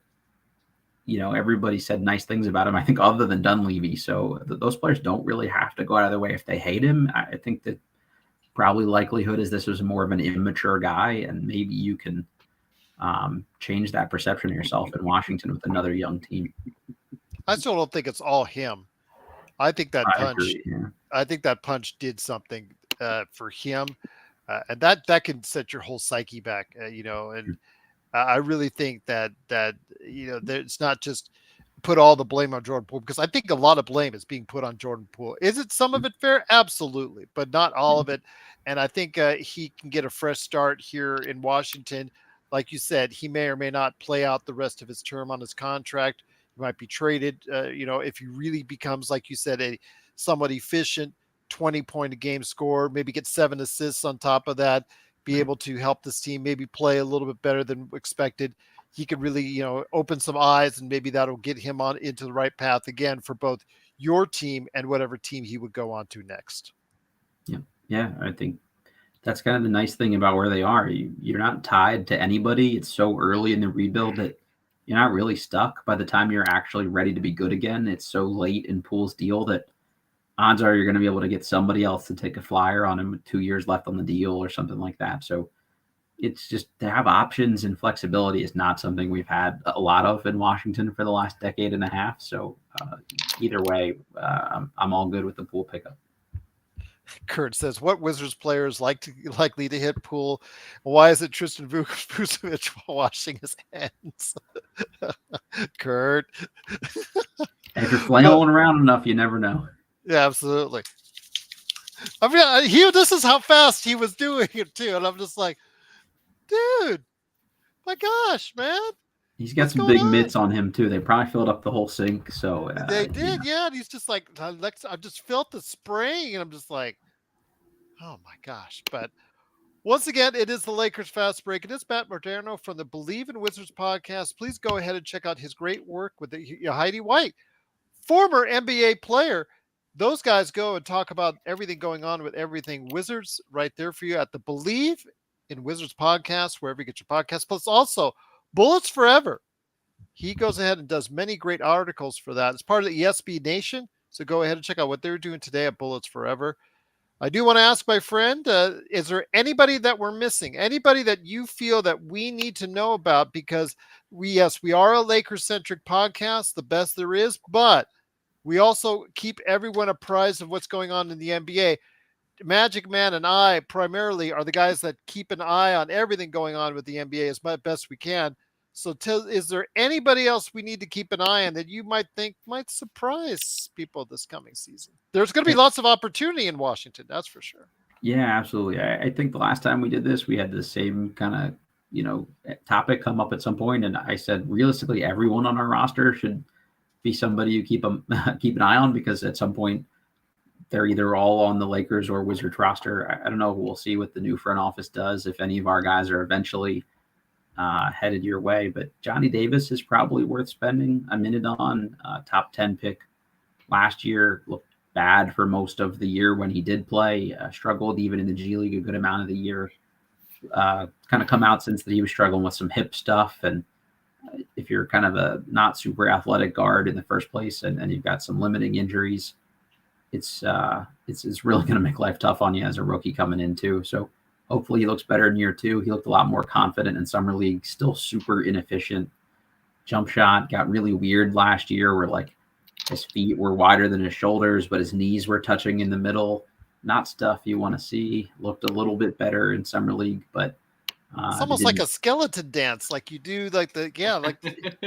B: everybody said nice things about him, I think, other than Dunleavy. So those players don't really have to go out of their way if they hate him. I think that probably likelihood is this was more of an immature guy, and maybe you can change that perception of yourself in Washington with another young team.
A: I still don't think it's all him. I think that punch did something for him, and that can set your whole psyche back, and I really think that it's not just put all the blame on Jordan Poole, because I think a lot of blame is being put on Jordan Poole. Is it some of it fair? Absolutely, but not all of it. And I think he can get a fresh start here in Washington. Like you said, he may or may not play out the rest of his term on his contract. He might be traded, if he really becomes, like you said, a somewhat efficient 20-point a game scorer, maybe get 7 assists on top of that, be able to help this team maybe play a little bit better than expected. He could really, open some eyes, and maybe that'll get him on into the right path again for both your team and whatever team he would go on to next.
B: Yeah, I think that's kind of the nice thing about where they are. You're not tied to anybody. It's so early in the rebuild that you're not really stuck by the time you're actually ready to be good again. It's so late in Poole's deal that odds are you're going to be able to get somebody else to take a flyer on him with 2 years left on the deal or something like that. So it's just, to have options and flexibility is not something we've had a lot of in Washington for the last decade and a half. So either way, I'm all good with the Poole pickup.
A: Kurt says, what Wizards players likely to hit Poole? Why is it Tristan Vucevic washing his hands? Kurt.
B: If you're flailing around enough, you never know.
A: Yeah, absolutely. I mean, this is how fast he was doing it too. And I'm just like, dude, My gosh, man.
B: He's got
A: What's
B: some
A: going
B: big
A: on?
B: mitts on him too. They probably filled up the whole sink. So
A: They
B: you
A: did,
B: know.
A: yeah. And he's just like, I've just felt the spraying, and I'm just like, oh my gosh. But once again, it is the Lakers Fast Break. It is Matt Modderno from the Bleav in Wizards podcast. Please go ahead and check out his great work with Heidi White, former NBA player. Those guys go and talk about everything going on with everything Wizards right there for you at the Bleav in Wizards podcast, wherever you get your podcast. Plus, also Bullets Forever. He goes ahead and does many great articles for that. It's part of the ESB Nation. So go ahead and check out what they're doing today at Bullets Forever. I do want to ask my friend, is there anybody that we're missing? Anybody that you feel that we need to know about? Because we are a Lakers-centric podcast, the best there is, but we also keep everyone apprised of what's going on in the NBA. Magic Man and I primarily are the guys that keep an eye on everything going on with the NBA as best we can. So, is there anybody else we need to keep an eye on that you might think might surprise people this coming season? There's going to be lots of opportunity in Washington, that's for sure.
B: Yeah, absolutely. I think the last time we did this, we had the same kind of topic come up at some point, and I said realistically, everyone on our roster should be somebody you keep keep an eye on, because at some point they're either all on the Lakers or Wizards roster. I don't know. We'll see what the new front office does, if any of our guys are eventually headed your way. But Johnny Davis is probably worth spending a minute on. Top 10 pick last year, looked bad for most of the year when he did play. Struggled even in the G League a good amount of the year. Kind of come out since that he was struggling with some hip stuff. And if you're kind of a not super athletic guard in the first place, and you've got some limiting injuries, it's really going to make life tough on you as a rookie coming in too. So hopefully he looks better in year two. He looked a lot more confident in summer league. Still super inefficient. Jump shot got really weird last year, where like his feet were wider than his shoulders, but his knees were touching in the middle. Not stuff you want to see. Looked a little bit better in summer league, but
A: it's almost like a skeleton dance, like you do, like
B: yeah,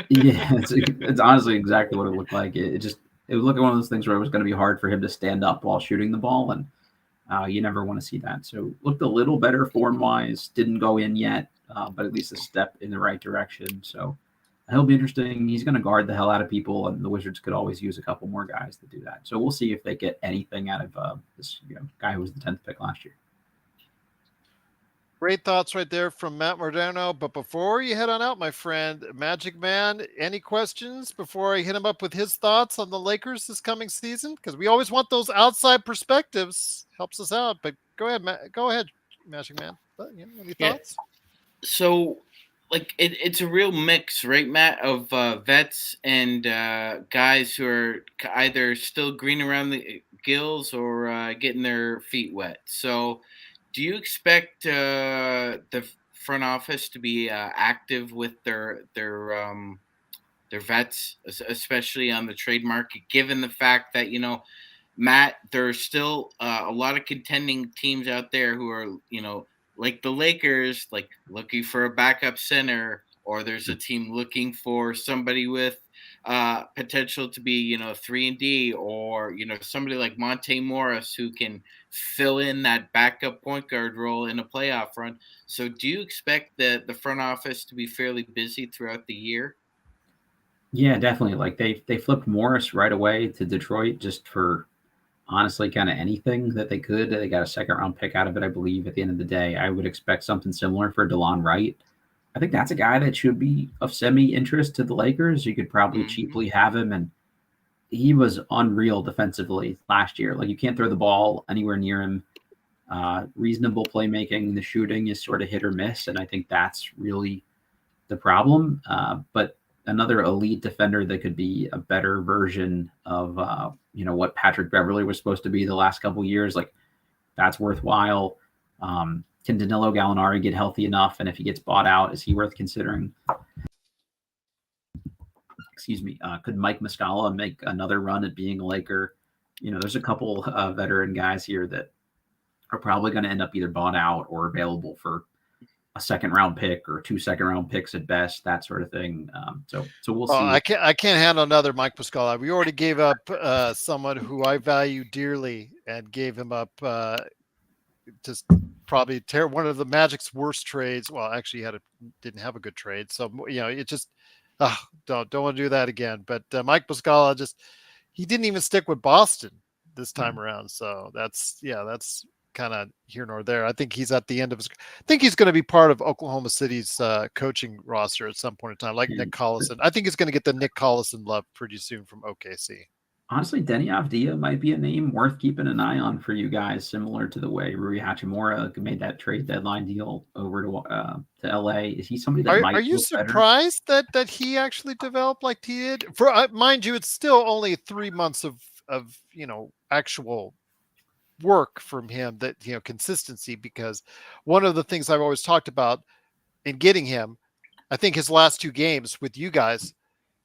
B: it's honestly exactly what it looked like. It would look like one of those things where it was going to be hard for him to stand up while shooting the ball, and you never want to see that. So looked a little better form-wise. Didn't go in yet, but at least a step in the right direction. So he'll be interesting. He's going to guard the hell out of people, and the Wizards could always use a couple more guys to do that. So we'll see if they get anything out of this guy who was the 10th pick last year.
A: Great thoughts right there from Matt Modderno. But before you head on out, my friend, Magic Man, any questions before I hit him up with his thoughts on the Lakers this coming season? Because we always want those outside perspectives. Helps us out. But go ahead, Magic Man. Any thoughts?
C: So, like, it's a real mix, right, Matt, of vets and guys who are either still green around the gills or getting their feet wet. So, do you expect the front office to be active with their vets, especially on the trade market, given the fact that, Matt, there's still a lot of contending teams out there who are, like the Lakers, like looking for a backup center, or there's a team looking for somebody with potential to be, 3-and-D, or, somebody like Monte Morris who can fill in that backup point guard role in a playoff run. So do you expect the front office to be fairly busy throughout the year?
B: Yeah, definitely. Like they flipped Morris right away to Detroit just for honestly kind of anything that they could. They got a second round pick out of it, I believe, at the end of the day. I would expect something similar for DeLon Wright. I think that's a guy that should be of semi-interest to the Lakers. You could probably cheaply have him, and he was unreal defensively last year. Like, you can't throw the ball anywhere near him. Reasonable playmaking. The shooting is sort of hit or miss, and I think that's really the problem. But another elite defender that could be a better version of what Patrick Beverley was supposed to be the last couple of years, like, that's worthwhile. Can Danilo Gallinari get healthy enough? And if he gets bought out, is he worth considering? Excuse me. Could Mike Muscala make another run at being a Laker? There's a couple veteran guys here that are probably going to end up either bought out or available for a second round pick or 2 second round picks at best, that sort of thing. So we'll see.
A: I can't handle another Mike Muscala. We already gave up someone who I value dearly and gave him up just probably one of the Magic's worst trades. Well, actually, didn't have a good trade, so it just don't want to do that again. But Mike Muscala he didn't even stick with Boston this time around, so that's kind of here nor there. I think he's at the end of his. I think he's going to be part of Oklahoma City's coaching roster at some point in time, like Nick Collison. I think he's going to get the Nick Collison love pretty soon from OKC.
B: Honestly, Denny Avdia might be a name worth keeping an eye on for you guys, similar to the way Rui Hachimura made that trade deadline deal over to LA. Is he somebody that might
A: Are you
B: look better?
A: surprised that he actually developed like he did? For mind you, it's still only 3 months of actual work from him, that consistency, because one of the things I've always talked about in getting him, I think his last 2 games with you guys,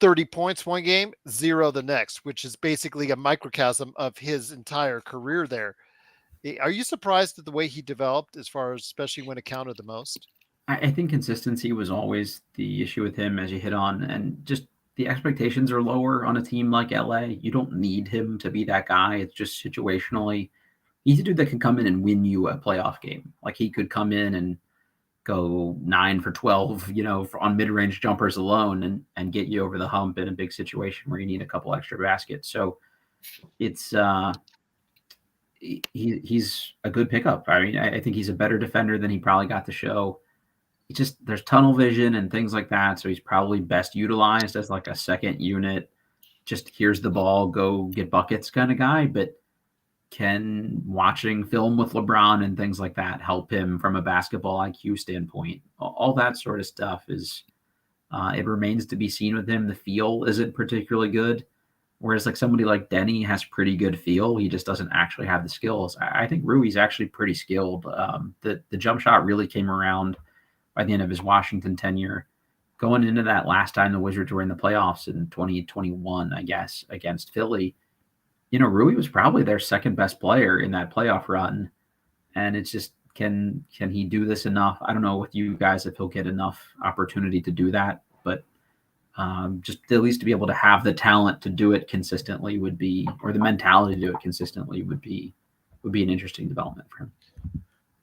A: 30 points one game, 0 the next, which is basically a microcosm of his entire career there. Are you surprised at the way he developed, as far as especially when it counted the most?
B: I think consistency was always the issue with him, as you hit on, and just the expectations are lower on a team like LA. You don't need him to be that guy. It's just situationally, he's a dude that can come in and win you a playoff game. Like, he could come in and go 9 for 12, on mid-range jumpers alone, and get you over the hump in a big situation where you need a couple extra baskets. So it's he's a good pickup. I mean, I think he's a better defender than he probably got to show. There's tunnel vision and things like that, so he's probably best utilized as like a second unit, just here's the ball, go get buckets kind of guy. But can watching film with LeBron and things like that help him from a basketball IQ standpoint? All that sort of stuff is it remains to be seen with him. The feel isn't particularly good, whereas like somebody like Denny has pretty good feel. He just doesn't actually have the skills. I think Rui's actually pretty skilled. The jump shot really came around by the end of his Washington tenure. Going into that last time the Wizards were in the playoffs in 2021, I guess, against Philly, Rui was probably their second best player in that playoff run. And it's just, can he do this enough? I don't know with you guys if he'll get enough opportunity to do that, but just at least to be able to have the talent to do it consistently would be, or the mentality to do it consistently would be an interesting development for him.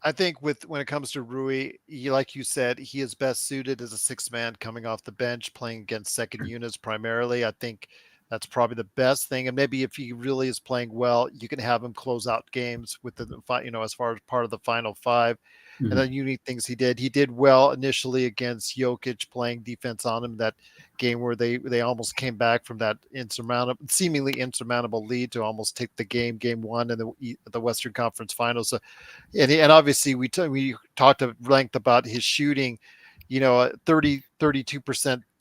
A: I think when it comes to Rui, like you said, he is best suited as a 6-man coming off the bench, playing against second units primarily. I think that's probably the best thing. And maybe if he really is playing well, you can have him close out games with as far as part of the final 5. Mm-hmm. And then unique things he did well initially against Jokic, playing defense on him, that game where they almost came back from that seemingly insurmountable lead to almost take the game 1 in the Western Conference Finals. So, and obviously we talked at length about his shooting, a 32%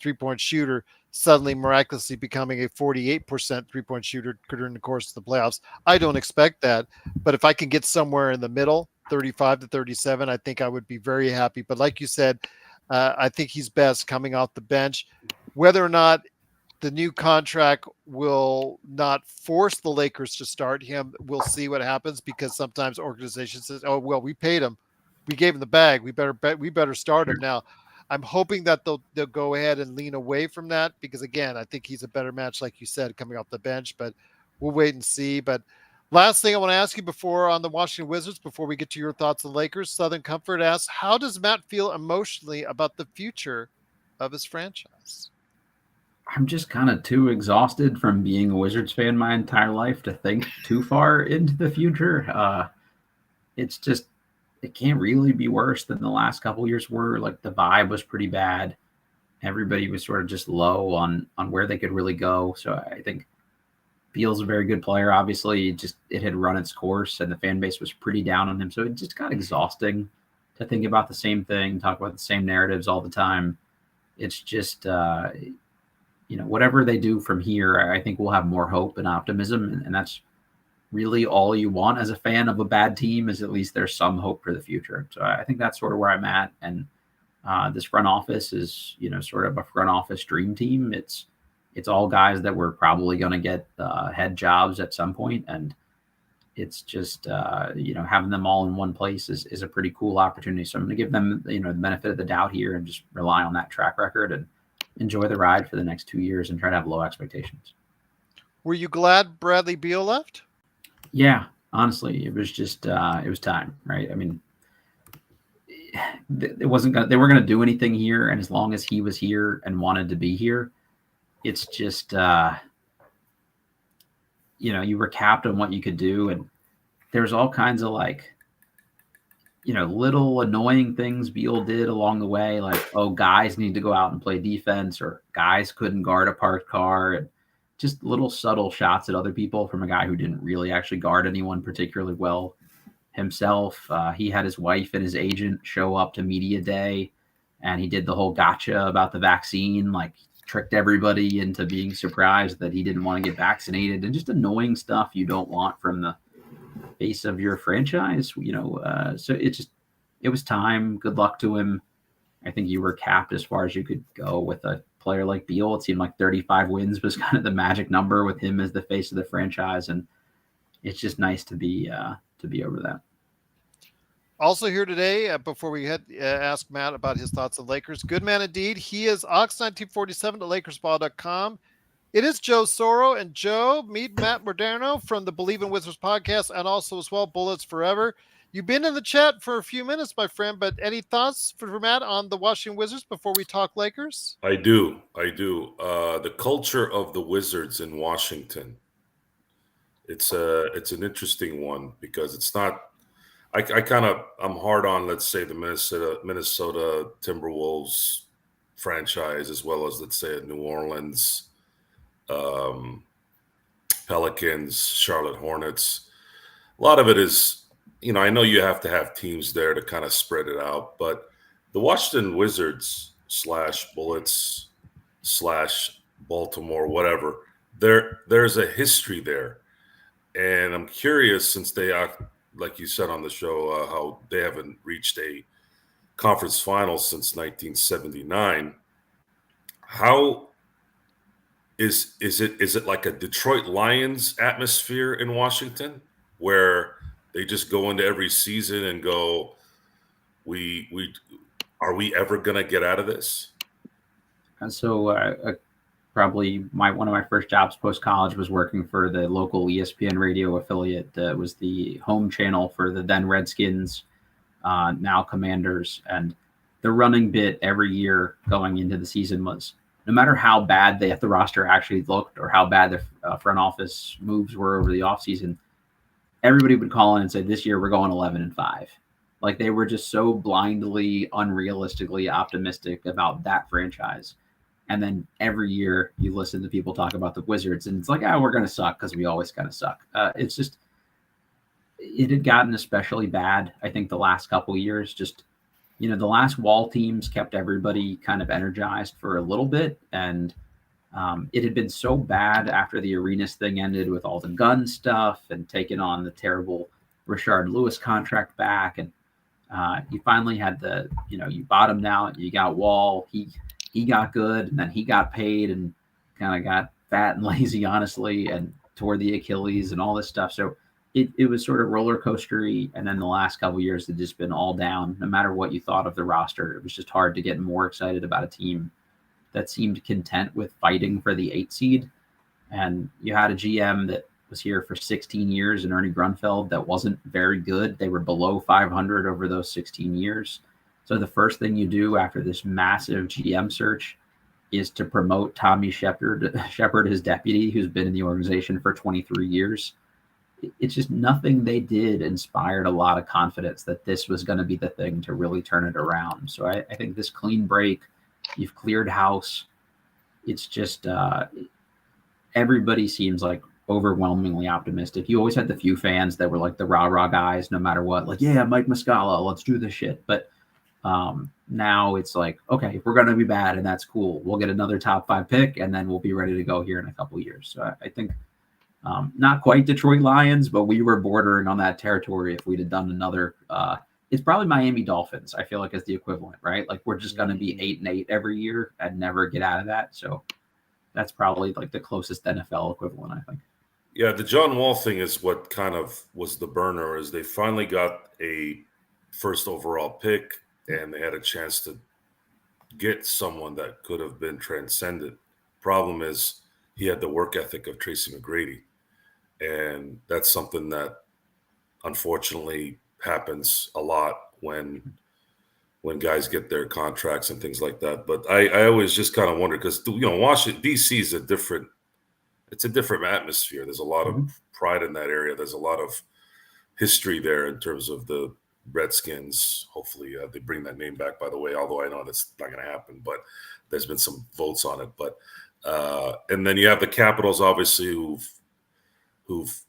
A: 3-point shooter, suddenly miraculously becoming a 48% 3-point shooter during the course of the playoffs. I don't expect that, but if I can get somewhere in the middle, 35 to 37, I think I would be very happy. But like you said, I think he's best coming off the bench. Whether or not the new contract will not force the Lakers to start him, we'll see what happens, because sometimes organizations says, "Oh, well, we paid him, we gave him the bag, we better start him now." I'm hoping that they'll go ahead and lean away from that, because again, I think he's a better match, like you said, coming off the bench. But we'll wait and see. But last thing I want to ask you on the Washington Wizards, before we get to your thoughts on the Lakers, Southern Comfort asks, how does Matt feel emotionally about the future of his franchise?
B: I'm just kind of too exhausted from being a Wizards fan my entire life to think too far into the future. It's just, it can't really be worse than the last couple of years were. Like, the vibe was pretty bad. Everybody was sort of just low on where they could really go. So I think Beal's a very good player. Obviously, it had run its course, and the fan base was pretty down on him. So it just got exhausting to think about the same thing, talk about the same narratives all the time. It's just, whatever they do from here, I think we'll have more hope and optimism, and that's really all you want as a fan of a bad team, is at least there's some hope for the future. So I think that's sort of where I'm at. And this front office is, sort of a front office dream team. It's all guys that were probably going to get head jobs at some point. And it's just, having them all in one place is a pretty cool opportunity. So I'm going to give them, the benefit of the doubt here and just rely on that track record and enjoy the ride for the next 2 years and try to have low expectations.
A: Were you glad Bradley Beal left?
B: Yeah, honestly, it was just, it was time, right? I mean, it wasn't gonna, they weren't going to do anything here. And as long as he was here and wanted to be here, it's just, you were capped on what you could do. And there's all kinds of little annoying things Beal did along the way. Like, oh, guys need to go out and play defense, or guys couldn't guard a parked car. And just little subtle shots at other people from a guy who didn't really actually guard anyone particularly well himself. He had his wife and his agent show up to media day, and he did the whole gotcha about the vaccine, like tricked everybody into being surprised that he didn't want to get vaccinated, and just annoying stuff you don't want from the face of your franchise. So it was time. Good luck to him. I think you were capped as far as you could go with a player like Beal. It seemed like 35 wins was kind of the magic number with him as the face of the franchise, and it's just nice to be over that.
A: Also here today, before we ask Matt about his thoughts on Lakers, good man indeed. He is Ox1947 at LakersBall.com. It is Joe Soro, and Joe, meet Matt Modderno from the Bleav in Wizards podcast, and also as well Bullets Forever. You've been in the chat for a few minutes, my friend, but any thoughts for Matt on the Washington Wizards before we talk Lakers?
D: I do. The culture of the Wizards in Washington. It's an interesting one because it's not. I'm hard on, let's say, the Minnesota Timberwolves franchise, as well as, let's say, New Orleans Pelicans, Charlotte Hornets. A lot of it is, I know you have to have teams there to kind of spread it out, but the Washington Wizards / Bullets / Baltimore, whatever, there's a history there. And I'm curious, since they are, like you said on the show, how they haven't reached a conference final since 1979. How is it like a Detroit Lions atmosphere in Washington, where they just go into every season and go, we are we ever gonna get out of this?
B: And so probably one of my first jobs post college was working for the local ESPN radio affiliate. That was the home channel for the then Redskins, now Commanders. And the running bit every year going into the season was, no matter how bad the roster actually looked or how bad the front office moves were over the offseason, everybody would call in and say, this year we're going 11-5. Like, they were just so blindly, unrealistically optimistic about that franchise. And then every year you listen to people talk about the Wizards, and it's like, we're going to suck because we always kind of suck. It's just, it had gotten especially bad, I think, the last couple of years. Just, the last wall teams kept everybody kind of energized for a little bit. And it had been so bad after the Arenas thing ended with all the gun stuff and taking on the terrible Rashard Lewis contract back. And you finally had you bottomed out, you got Wall. He got good, and then he got paid and kind of got fat and lazy, honestly, and tore the Achilles and all this stuff. So it was sort of roller coastery. And then the last couple of years had just been all down. No matter what you thought of the roster, it was just hard to get more excited about a team that seemed content with fighting for the 8 seed. And you had a GM that was here for 16 years in Ernie Grunfeld that wasn't very good. They were below 500 over those 16 years. So the first thing you do after this massive GM search is to promote Tommy Shepard, his deputy, who's been in the organization for 23 years. It's just nothing they did inspired a lot of confidence that this was going to be the thing to really turn it around. So I think this clean break, you've cleared house. It's just everybody seems like overwhelmingly optimistic. You always had the few fans that were like the rah-rah guys no matter what. Like, yeah, Mike Muscala, let's do this shit. But now it's like, okay, if we're going to be bad, and that's cool, we'll get another top 5 pick, and then we'll be ready to go here in a couple of years. So I think not quite Detroit Lions, but we were bordering on that territory if we'd have done another. It's probably Miami Dolphins, I feel like, is the equivalent, right? Like, we're just going to be 8-8 every year and never get out of that. So that's probably like the closest NFL equivalent, I think.
D: Yeah, the John Wall thing is what kind of was the burner, is they finally got a first overall pick, and they had a chance to get someone that could have been transcended. Problem is, he had the work ethic of Tracy McGrady. And that's something that unfortunately happens a lot when when guys get their contracts and things like that. But I always just kind of wonder because Washington D.C. is it's a different atmosphere. There's a lot of pride in that area. There's a lot of history there in terms of the Redskins. Hopefully they bring that name back, by the way, although I know that's not going to happen, but there's been some votes on it. But and then you have the Capitals, obviously, who've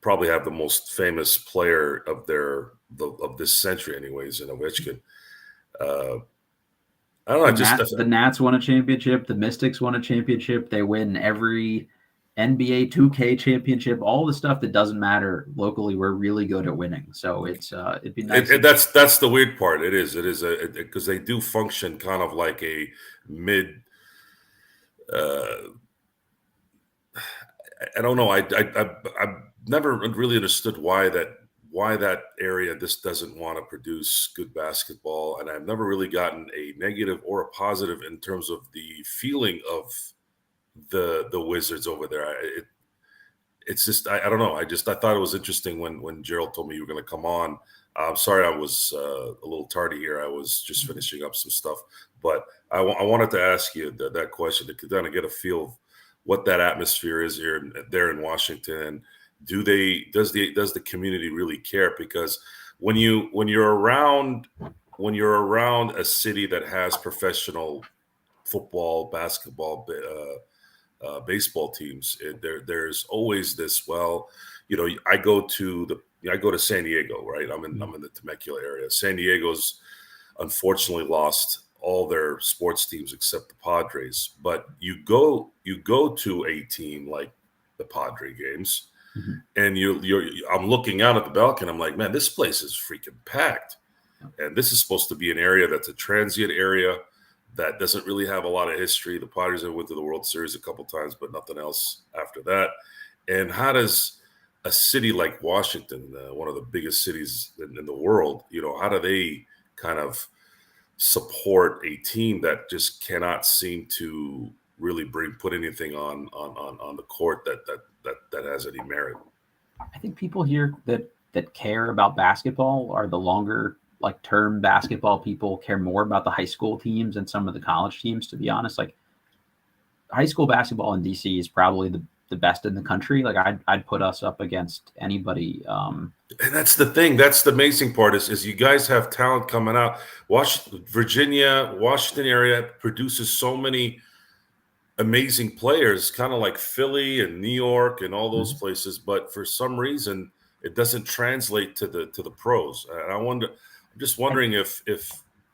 D: probably have the most famous player of this century, anyways, in Ovechkin. I don't know.
B: The Nats won a championship. The Mystics won a championship. They win every NBA 2K championship. All the stuff that doesn't matter locally, we're really good at winning. So it'd be nice.
D: That's the weird part. It is because they do function kind of like a mid. I don't know. I've never really understood why that area just doesn't want to produce good basketball, and I've never really gotten a negative or a positive in terms of the feeling of the Wizards over there. It's just I don't know. I thought it was interesting when Gerald told me you were going to come on. I'm sorry I was a little tardy here. I was just finishing up some stuff, but I wanted to ask you that question to kind of get a feel of what that atmosphere is there in Washington, and does the community really care? Because when you're around a city that has professional football, basketball, baseball teams, there's always this. Well, I go to San Diego, right? I'm in the Temecula area. San Diego's unfortunately lost all their sports teams except the Padres. But you go to a team like the Padre games, and I'm looking out at the balcony. I'm like, man, this place is freaking packed, and this is supposed to be an area that's a transient area that doesn't really have a lot of history. The Padres have went to the World Series a couple times, but nothing else after that. And how does a city like Washington, one of the biggest cities in the world, how do they kind of support a team that just cannot seem to really put anything on the court that has any merit?
B: I think people here that care about basketball are the longer term basketball people, care more about the high school teams and some of the college teams, to be honest. Like high school basketball in DC is probably the best in the country. Like I'd put us up against anybody. And
D: that's the thing. That's the amazing part is you guys have talent coming out. Washington area produces so many amazing players, kind of like Philly and New York and all those places. But for some reason, it doesn't translate to the pros. And I'm just wondering if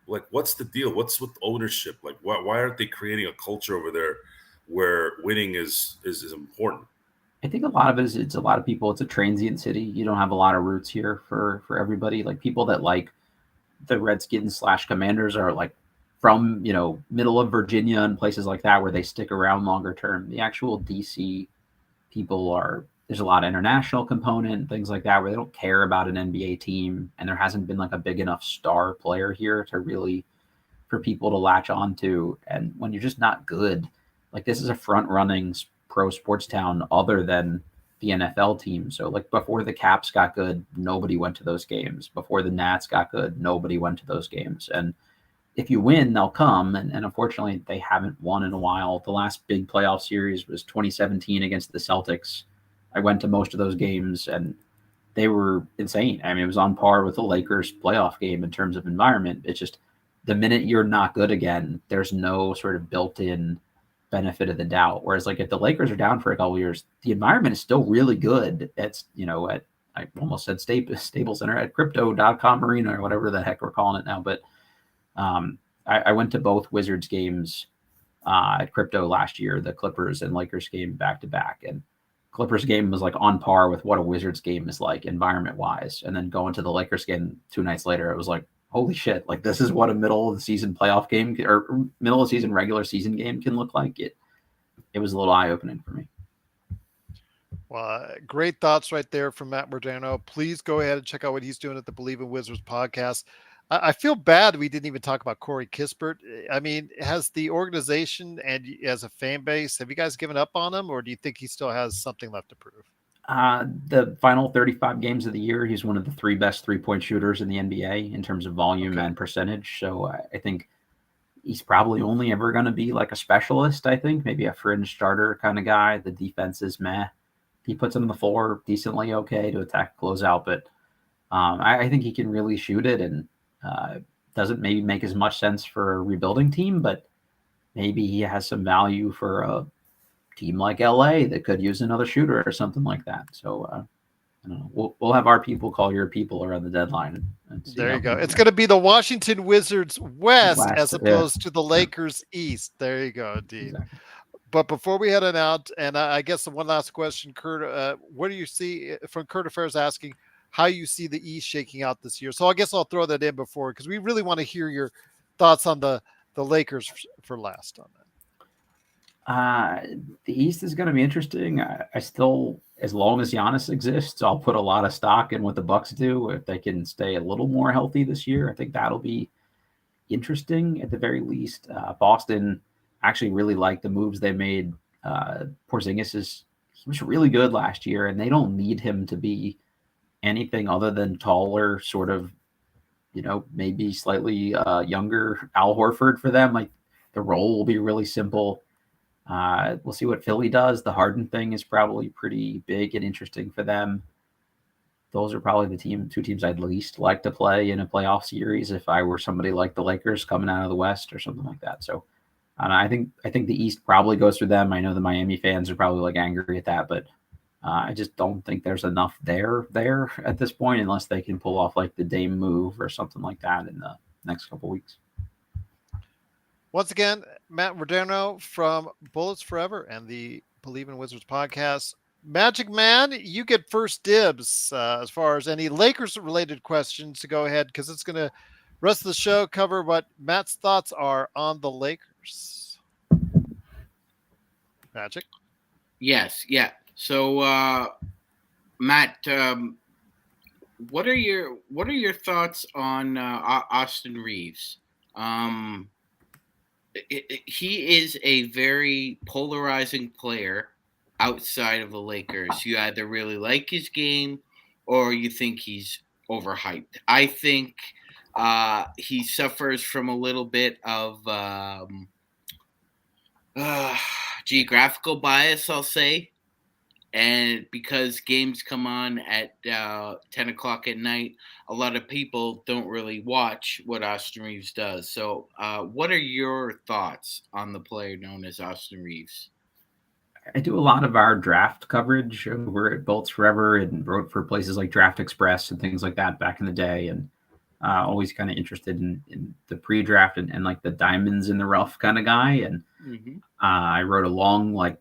D: what's the deal? What's with ownership? Like, why aren't they creating a culture over there where winning is important?
B: I think a lot of it is it's a lot of people. It's a transient city. You don't have a lot of roots here for everybody. Like people that like the Redskins / Commanders are like from middle of Virginia and places like that where they stick around longer term. The actual DC people there's a lot of international component, things like that, where they don't care about an NBA team, and there hasn't been like a big enough star player here for people to latch on to. And when you're just not good, like this is a front running pro sports town other than the NFL team. So like before the Caps got good, nobody went to those games. Before the Nats got good, nobody went to those games. And if you win, they'll come. And unfortunately, they haven't won in a while. The last big playoff series was 2017 against the Celtics. I went to most of those games, and they were insane. I mean, it was on par with the Lakers playoff game in terms of environment. It's just the minute you're not good again, there's no sort of built-in benefit of the doubt. Whereas, like, if the Lakers are down for a couple years, the environment is still really good. It's, at I almost said Staples Center, at Crypto.com Arena or whatever the heck we're calling it now. But I went to both Wizards games at Crypto last year, the Clippers and Lakers game back to back, and Clippers game was like on par with what a Wizards game is like environment wise. And then going to the Lakers game 2 nights later, it was like, holy shit, like this is what a middle of the season playoff game or middle of the season regular season game can look like. It was a little eye opening for me.
A: Well, great thoughts right there from Matt Modderno. Please go ahead and check out what he's doing at the Bleav in Wizards podcast. I feel bad we didn't even talk about Corey Kispert. I mean, has the organization and as a fan base, have you guys given up on him, or do you think he still has something left to prove?
B: The final 35 games of the year, he's one of the 3 best 3-point shooters in the NBA in terms of volume and percentage. So I think he's probably only ever going to be like a specialist, I think, maybe a fringe starter kind of guy. The defense is meh. He puts him on the floor decently okay to attack closeout, but I think he can really shoot it, and doesn't maybe make as much sense for a rebuilding team, but maybe he has some value for a team like LA that could use another shooter or something like that. So I don't know. We'll have our people call your people around the deadline. And see
A: there you go. It's going to be the Washington Wizards West as opposed to the Lakers East. There you go, Dean.
B: Exactly.
A: But before we head on out, and I guess the one last question, Kurt, what do you see from Kurt Affairs asking how you see the East shaking out this year? So I guess I'll throw that in before, because we really want to hear your thoughts on the Lakers for last on
B: that. The East is going to be interesting. I still, as long as Giannis exists, I'll put a lot of stock in what the Bucks do. If they can stay a little more healthy this year, I think that'll be interesting at the very least. Boston actually really like the moves they made. Porzingis he was really good last year, and they don't need him to be anything other than taller, sort of, maybe slightly younger Al Horford for them. Like, the role will be really simple. We'll see what Philly does. The Harden thing is probably pretty big and interesting for them. Those are probably the 2 teams I'd least like to play in a playoff series if I were somebody like the Lakers coming out of the West or something like that. So I think the East probably goes through them. I know the Miami fans are probably like angry at that, but I just don't think there's enough there at this point, unless they can pull off like the Dame move or something like that in the next couple weeks.
A: Once again, Matt Modderno from Bullets Forever and the Bleav in Wizards podcast. Magic Man, you get first dibs as far as any Lakers-related questions to go ahead, because it's going to, rest of the show, cover what Matt's thoughts are on the Lakers. Magic?
C: Yes, yeah. So, Matt, what are your thoughts on Austin Reaves? He is a very polarizing player outside of the Lakers. You either really like his game or you think he's overhyped. I think he suffers from a little bit of geographical bias, I'll say. And because games come on at 10 o'clock at night, a lot of people don't really watch what Austin Reaves does. So what are your thoughts on the player known as Austin Reaves?
B: I do a lot of our draft coverage over at Bolts Forever and wrote for places like Draft Express and things like that back in the day. And always kind of interested in the pre-draft and like the diamonds in the rough kind of guy. And I wrote a long, like,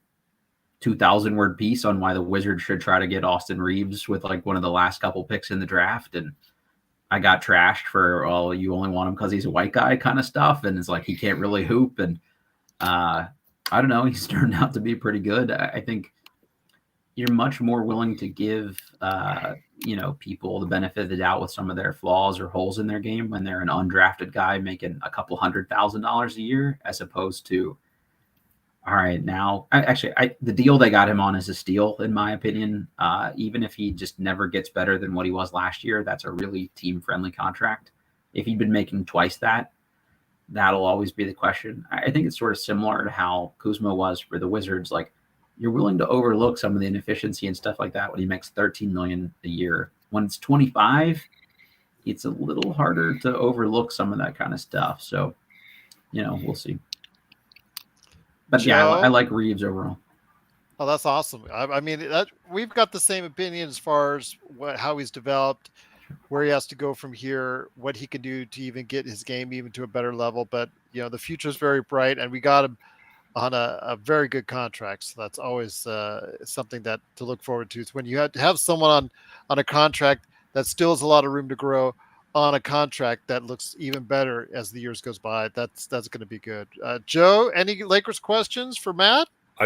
B: 2,000 word piece on why the Wizards should try to get Austin Reaves with like one of the last couple picks in the draft. And I got trashed for, well, you only want him because he's a white guy kind of stuff. And it's like, he can't really hoop. And I don't know, he's turned out to be pretty good. I think you're much more willing to give, people the benefit of the doubt with some of their flaws or holes in their game when they're an undrafted guy making a couple $100,000 a year, as opposed to, all right, now, the deal they got him on is a steal, in my opinion. Even if he just never gets better than what he was last year, that's a really team-friendly contract. If he'd been making twice that, that'll always be the question. I think it's sort of similar to how Kuzma was for the Wizards. Like, you're willing to overlook some of the inefficiency and stuff like that when he makes $13 million a year. When it's 25, it's a little harder to overlook some of that kind of stuff. So, we'll see. But
A: Joe?
B: yeah, I like Reaves overall.
A: Oh, that's awesome. I mean, we've got the same opinion as far as how he's developed, where he has to go from here, what he can do to even get his game even to a better level. But, the future is very bright, and we got him on a very good contract. So that's always something that to look forward to. It's when you have someone on a contract that still has a lot of room to grow, on a contract that looks even better as the years goes by. That's going to be good. Joe, any Lakers questions for Matt?
D: I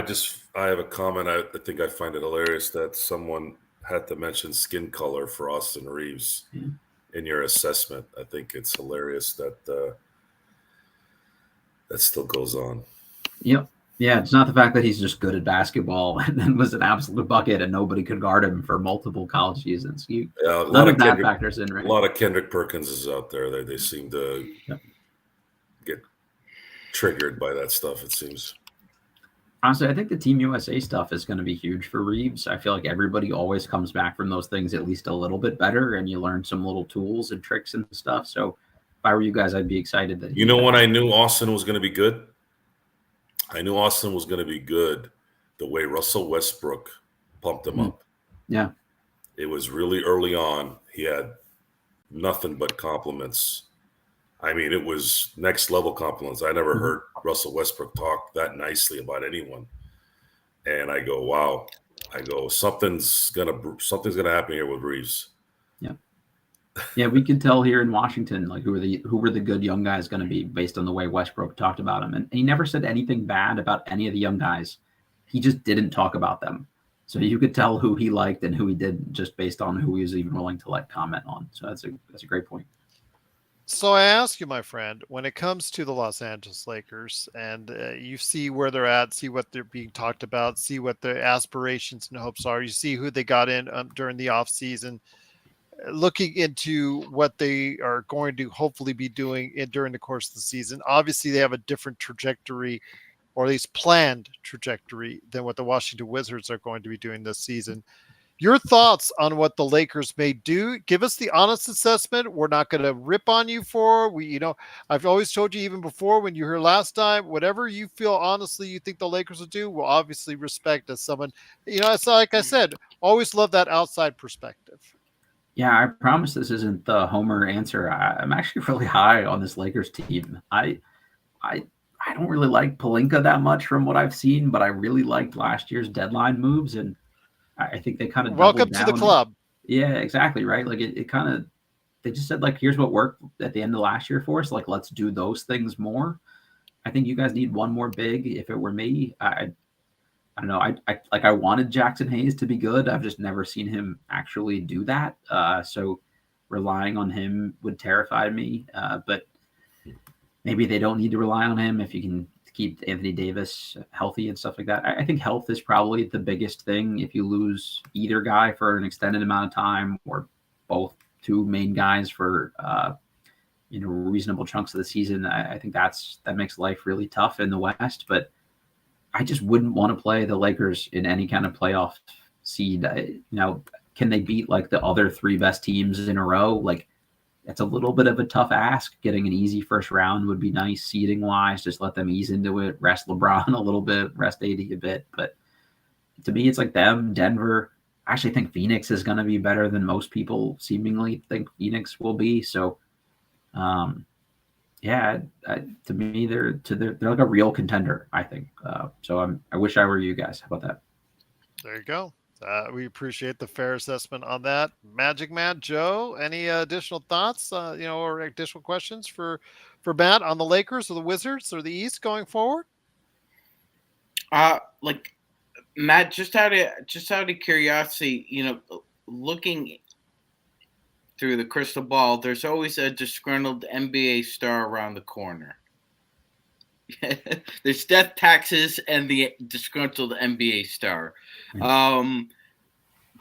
D: have a comment. I think I find it hilarious that someone had to mention skin color for Austin Reaves in your assessment. I think it's hilarious that that still goes on.
B: Yep. Yeah, it's not the fact that he's just good at basketball and then was an absolute bucket and nobody could guard him for multiple college seasons. None of that factors in, right?
D: A lot of Kendrick Perkinses out there. They seem to get triggered by that stuff, it seems.
B: Honestly, I think the Team USA stuff is going to be huge for Reeves. I feel like everybody always comes back from those things at least a little bit better, and you learn some little tools and tricks and stuff. So if I were you guys, I'd be excited that
D: You know when I knew Austin was going to be good? I knew Austin was going to be good the way Russell Westbrook pumped him up.
B: Yeah.
D: It was really early on. He had nothing but compliments. I mean, it was next level compliments. I never heard Russell Westbrook talk that nicely about anyone. And I go, wow. I go, something's gonna happen here with Reeves.
B: Yeah. Yeah, we could tell here in Washington, like who were the good young guys going to be based on the way Westbrook talked about him. And he never said anything bad about any of the young guys. He just didn't talk about them. So you could tell who he liked and who he didn't just based on who he was even willing to like comment on. So that's a great point.
A: So I ask you, my friend, when it comes to the Los Angeles Lakers and you see where they're at, see what they're being talked about, see what their aspirations and hopes are, you see who they got in during the offseason, looking into what they are going to hopefully be doing during the course of the season. Obviously, they have a different trajectory, or at least planned trajectory, than what the Washington Wizards are going to be doing this season. Your thoughts on what the Lakers may do? Give us the honest assessment. We're not going to rip on you for. I've always told you even before when you were here last time, whatever you feel honestly you think the Lakers will do, we'll obviously respect as someone. It's like I said, always love that outside perspective.
B: Yeah, I promise this isn't the homer answer. I'm actually really high on this Lakers team. I don't really like Pelinka that much from what I've seen, but I really liked last year's deadline moves, and I think they kind of
A: welcome to the club.
B: Yeah, exactly, right. Like it kind of they just said like here's what worked at the end of last year for us. Like let's do those things more. I think you guys need one more big. If it were me, I don't know. I wanted Jackson Hayes to be good. I've just never seen him actually do that. So relying on him would terrify me. But maybe they don't need to rely on him if you can keep Anthony Davis healthy and stuff like that. I think health is probably the biggest thing. If you lose either guy for an extended amount of time, or both two main guys for reasonable chunks of the season, I think that makes life really tough in the West. But I just wouldn't want to play the Lakers in any kind of playoff seed. Can they beat like the other three best teams in a row? Like, it's a little bit of a tough ask. Getting an easy first round would be nice seeding wise. Just let them ease into it, rest LeBron a little bit, rest AD a bit. But to me, it's like them, Denver. I actually think Phoenix is going to be better than most people seemingly think Phoenix will be. So, to me, they're like a real contender, I think. So I wish I were you guys. How about that?
A: There you go. We appreciate the fair assessment on that. Magic Matt, Joe, any additional thoughts, or additional questions for Matt on the Lakers or the Wizards or the East going forward?
C: Like Matt, just out of curiosity, looking through the crystal ball, there's always a disgruntled NBA star around the corner. There's death taxes and the disgruntled NBA star.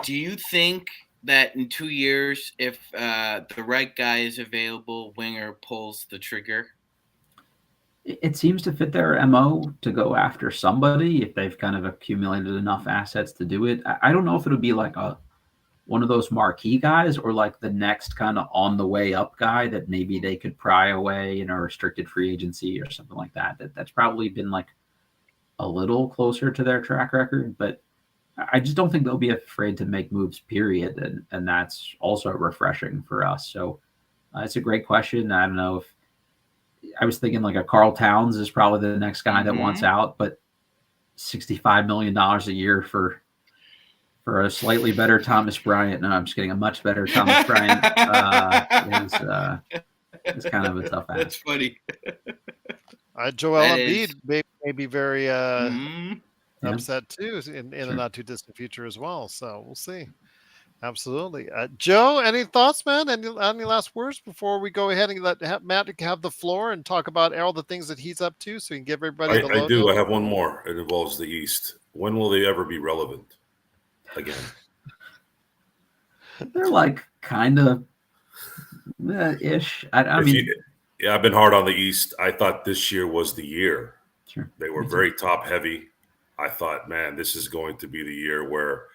C: Do you think that in 2 years, if the right guy is available, Winger pulls the trigger?
B: It seems to fit their MO to go after somebody if they've kind of accumulated enough assets to do it. I don't know if it'll be like one of those marquee guys or like the next kind of on the way up guy that maybe they could pry away in a restricted free agency or something like that. That's probably been like a little closer to their track record, but I just don't think they'll be afraid to make moves, period. And that's also refreshing for us. So it's a great question. I don't know if I was thinking like a Karl Towns is probably the next guy that wants out, but $65 million a year for a slightly better Thomas Bryant. No, I'm just kidding. A much better Thomas Bryant is kind of a tough ask.
C: That's funny.
A: Joel Embiid may be very upset too in the not too distant future as well. So we'll see. Absolutely. Joe, any thoughts, man? Any last words before we go ahead and let Matt have the floor and talk about all the things that he's up to so we can give everybody the
D: I do.
A: lowdown?
D: I have one more. It involves the East. When will they ever be relevant again?
B: They're like kind of ish. I mean,
D: Yeah, I've been hard on the East. I thought this year was the year.
B: sure.
D: They were very top heavy. I thought, man, this is going to be the year where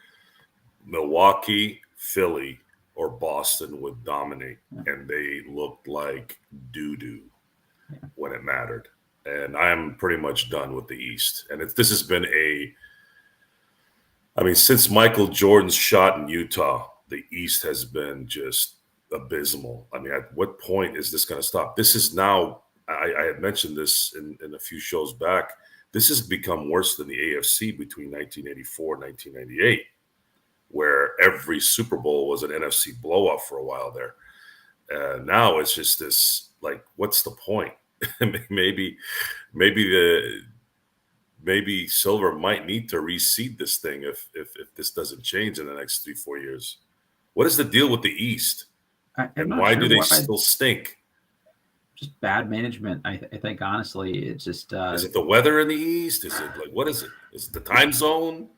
D: Milwaukee, Philly, or Boston would dominate, and they looked like doo-doo when it mattered. And I am pretty much done with the East. And this has been since Michael Jordan's shot in Utah, the East has been just abysmal. I mean, at what point is this going to stop? This is now, I had mentioned this in a few shows back, this has become worse than the AFC between 1984 and 1998, where every Super Bowl was an NFC blowout for a while there. Now it's just this, like, what's the point? maybe Silver might need to reseed this thing if this doesn't change in the next 3-4 years. What is the deal with the East? And why do they still stink?
B: Just bad management. I think honestly, it's just.
D: Is it the weather in the East? Is it like, what is it? Is it the time zone?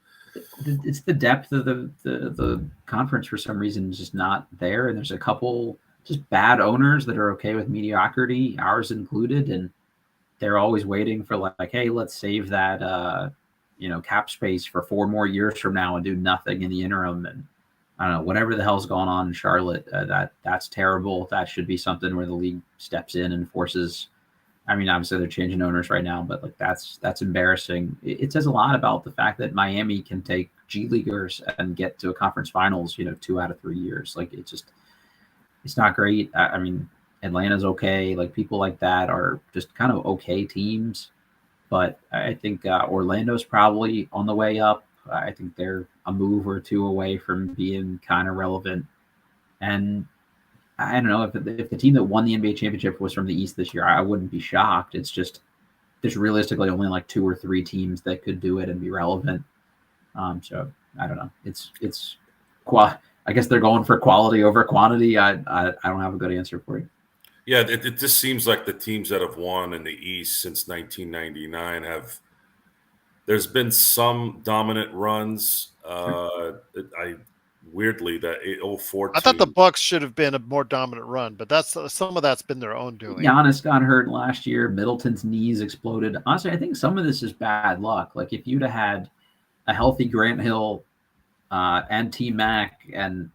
B: It's the depth of the conference for some reason is just not there, and there's a couple just bad owners that are okay with mediocrity, ours included, and they're always waiting for like, hey, let's save that cap space for 4 more years from now and do nothing in the interim. And I don't know, whatever the hell's going on in Charlotte, that's terrible. That should be something where the league steps in and forces. I mean, obviously they're changing owners right now, but like that's embarrassing. It says a lot about the fact that Miami can take G Leaguers and get to a conference finals, 2 out of 3 years. Like it's not great. I mean, Atlanta's okay. Like people like that are just kind of okay teams, but I think Orlando's probably on the way up. I think they're a move or 2 away from being kind of relevant. And I don't know if the team that won the NBA championship was from the East this year, I wouldn't be shocked. It's just there's realistically only like 2 or 3 teams that could do it and be relevant. So I don't know. I guess they're going for quality over quantity. I don't have a good answer for you.
D: Yeah, it just seems like the teams that have won in the East since 1999 have. There's been some dominant runs. Weirdly, that 04
A: I thought the Bucks should have been a more dominant run, but that's some of that's been their own doing.
B: Giannis got hurt last year. Middleton's knees exploded. Honestly, I think some of this is bad luck. Like if you'd have had a healthy Grant Hill and T-Mac, and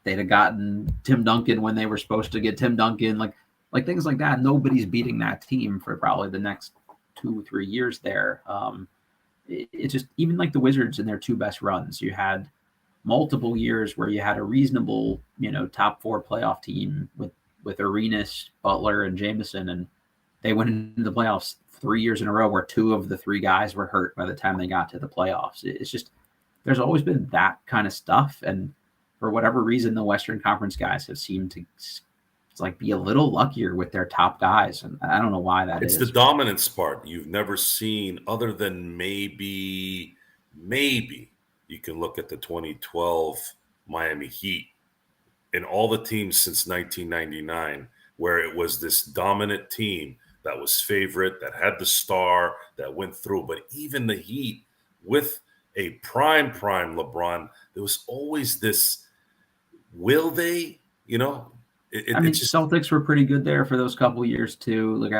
B: they'd have gotten Tim Duncan when they were supposed to get Tim Duncan, like things like that. Nobody's beating that team for probably the next 2-3 years there. It's just even like the Wizards in their 2 best runs, you had multiple years where you had a reasonable, top 4 playoff team with Arenas, Butler, and Jameson, and they went into the playoffs 3 years in a row where 2 of the 3 guys were hurt by the time they got to the playoffs. It's just there's always been that kind of stuff, and for whatever reason, the Western Conference guys have seemed to be a little luckier with their top guys, and I don't know why that is.
D: It's the dominance part you've never seen, other than maybe you can look at the 2012 Miami Heat and all the teams since 1999, where it was this dominant team that was favorite, that had the star, that went through. But even the Heat with a prime LeBron, there was always this, will they,
B: Celtics were pretty good there for those couple of years too. Like,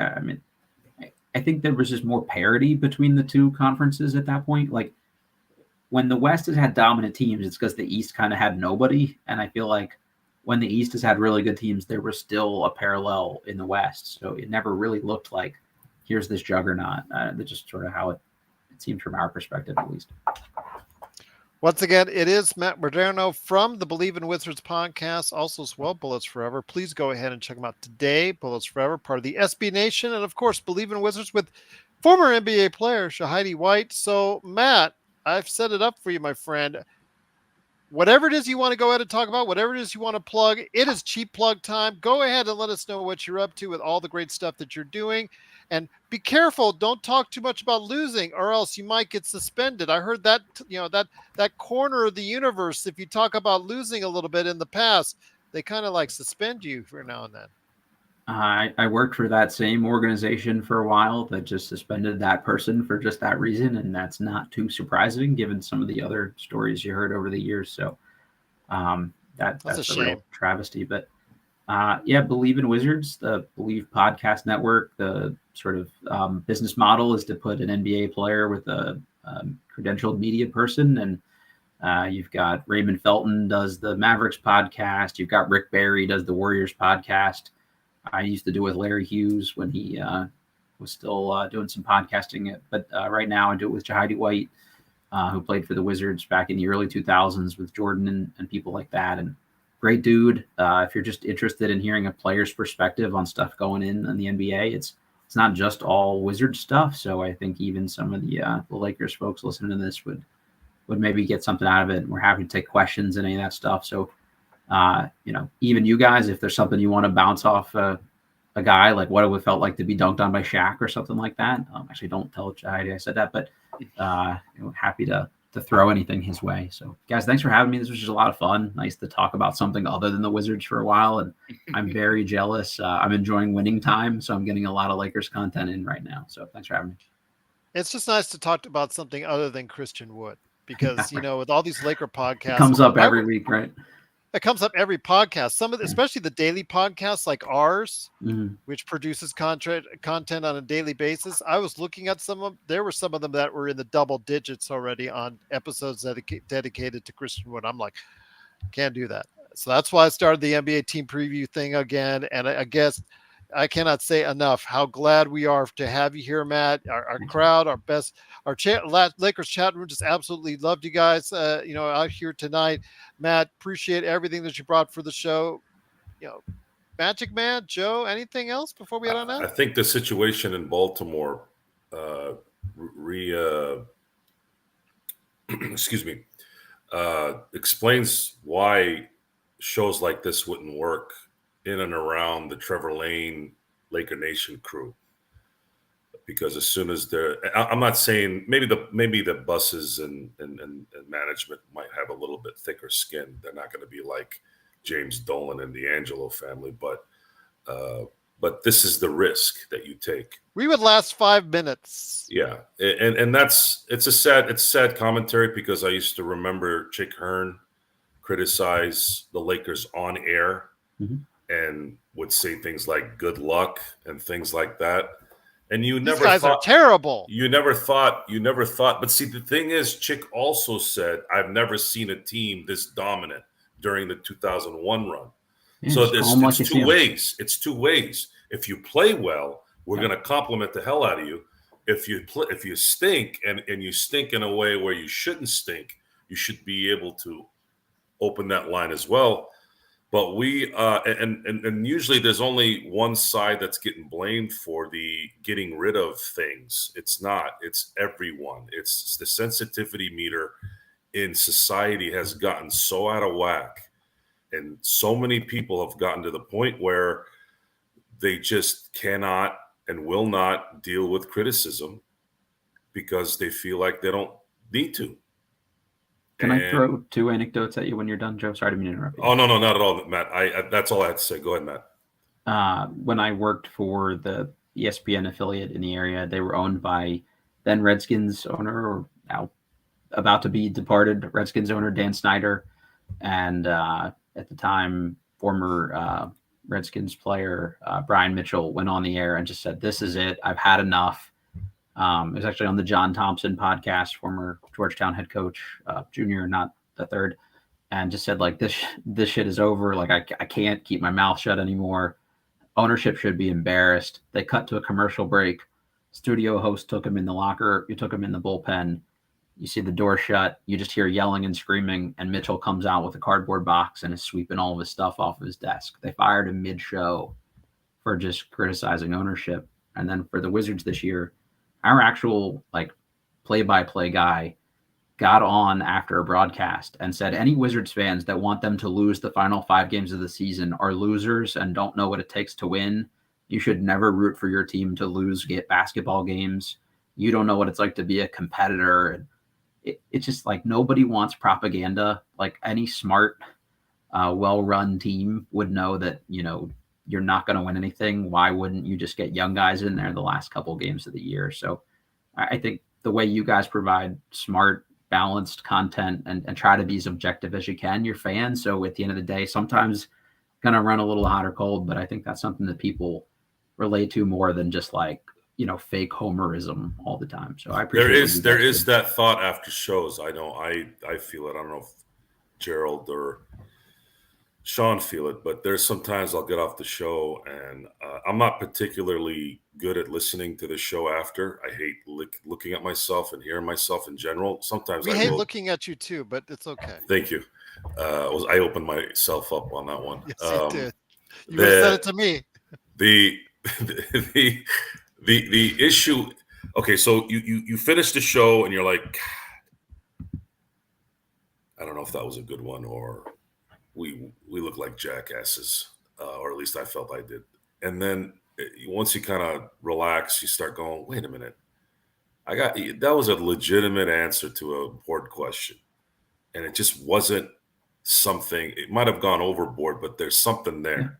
B: I think there was just more parity between the 2 conferences at that point. Like when the West has had dominant teams, it's because the East kind of had nobody. And I feel like when the East has had really good teams, there was still a parallel in the West. So it never really looked like here's this juggernaut. That's just sort of how it seemed from our perspective, at least.
A: Once again, it is Matt Modderno from the Bleav in Wizards podcast, also as well, Bullets Forever. Please go ahead and check them out today. Bullets Forever, part of the SB Nation, and of course, Bleav in Wizards with former NBA player Shahidi White. So, Matt, I've set it up for you, my friend. Whatever it is you want to go ahead and talk about, whatever it is you want to plug, it is cheap plug time. Go ahead and let us know what you're up to with all the great stuff that you're doing. And be careful, don't talk too much about losing or else you might get suspended. I heard that, that corner of the universe, if you talk about losing a little bit in the past, they kind of like suspend you for now and then.
B: I worked for that same organization for a while that just suspended that person for just that reason, and that's not too surprising given some of the other stories you heard over the years. So that's
A: a
B: a real
A: shame.
B: travesty. But yeah, Bleav in Wizards, the Bleav podcast network, the sort of business model is to put an NBA player with a credentialed media person, and you've got Raymond Felton does the Mavericks podcast. You've got Rick Barry does the Warriors podcast. I used to do with Larry Hughes when he was still doing some podcasting. But right now I do it with Jahidi White, who played for the Wizards back in the early 2000s with Jordan and people like that. And great dude. If you're just interested in hearing a player's perspective on stuff going in the NBA, it's not just all Wizards stuff. So I think even some of the Lakers folks listening to this would maybe get something out of it. We're happy to take questions and any of that stuff. So even you guys, if there's something you want to bounce off a guy, like what it would felt like to be dunked on by Shaq or something like that. Actually, don't tell Jahidi I said that, but happy to throw anything his way. So, guys, thanks for having me. This was just a lot of fun. Nice to talk about something other than the Wizards for a while, and I'm very jealous. I'm enjoying winning time, so I'm getting a lot of Lakers content in right now. So, thanks for having me.
A: It's just nice to talk about something other than Christian Wood because, with all these Laker podcasts,
B: it comes up every week, right?
A: It comes up every podcast. Some of especially the daily podcasts like ours, which produces content on a daily basis. I was looking at there were some of them that were in the double digits already on episodes dedicated to Christian Wood. I'm like, can't do that. So that's why I started the NBA team preview thing again. And I guess I cannot say enough how glad we are to have you here, Matt. Our crowd, our Lakers chat room just absolutely loved you guys. Out here tonight, Matt. Appreciate everything that you brought for the show. Magic Man, Joe. Anything else before we head on out?
D: I think the situation in Baltimore, excuse me, explains why shows like this wouldn't work in and around the Trevor Lane Laker Nation crew, because as soon as I'm not saying maybe the buses and management might have a little bit thicker skin. They're not going to be like James Dolan and the Angelo family, but this is the risk that you take.
A: We would last 5 minutes.
D: Yeah, and it's sad commentary, because I used to remember Chick Hearn criticize the Lakers on air. And would say things like "good luck" and things like that, and
A: These guys are terrible.
D: You never thought. But see, the thing is, Chick also said, "I've never seen a team this dominant during the 2001 run."
B: Yeah,
D: so it's two ways. It's two ways. If you play well, we're going to compliment the hell out of you. If you stink and you stink in a way where you shouldn't stink, you should be able to open that line as well. But we and usually there's only one side that's getting blamed for the getting rid of things. It's not. It's everyone. It's the sensitivity meter in society has gotten so out of whack, and so many people have gotten to the point where they just cannot and will not deal with criticism because they feel like they don't need to.
B: Can I throw 2 anecdotes at you when you're done, Joe? Sorry to interrupt you.
D: Oh, no, not at all, Matt. That's all I had to say. Go ahead, Matt.
B: When I worked for the ESPN affiliate in the area, they were owned by then Redskins owner, or now about to be departed Redskins owner, Dan Snyder. And at the time, former Redskins player Brian Mitchell went on the air and just said, "This is it. I've had enough." It was actually on the John Thompson podcast, former Georgetown head coach, junior, not the third, and just said, like, this shit is over. Like, I can't keep my mouth shut anymore. Ownership should be embarrassed. They cut to a commercial break. Studio host took him in the locker. You took him in the bullpen. You see the door shut. You just hear yelling and screaming, and Mitchell comes out with a cardboard box and is sweeping all of his stuff off of his desk. They fired him mid-show for just criticizing ownership. And then for the Wizards this year, our actual play-by-play guy got on after a broadcast and said any Wizards fans that want them to lose the final 5 games of the season are losers and don't know what it takes to win. You should never root for your team to lose basketball games. You don't know what it's like to be a competitor. And it's just like nobody wants propaganda. Like any smart, well-run team would know that, you're not going to win anything. Why wouldn't you just get young guys in there the last couple of games of the year? So I think the way you guys provide smart, balanced content and try to be as objective as you can, your fans. So at the end of the day, sometimes going to run a little hot or cold, but I think that's something that people relate to more than just like, fake homerism all the time. So I appreciate
D: there is that thought after shows. I know I feel it. I don't know if Gerald or Sean feel it, but there's sometimes I'll get off the show and I'm not particularly good at listening to the show after. I hate looking at myself and hearing myself in general. Sometimes
A: we hate looking at you too, but it's okay.
D: Thank you. I opened myself up on that one.
A: Yes, you did. You would have said it to me.
D: The issue. Okay, so you finish the show and you're like, I don't know if that was a good one or we look like jackasses, or at least I felt I did. And then once you kind of relax, you start going, wait a minute. That was a legitimate answer to a board question. And it just wasn't something, it might have gone overboard, but there's something there.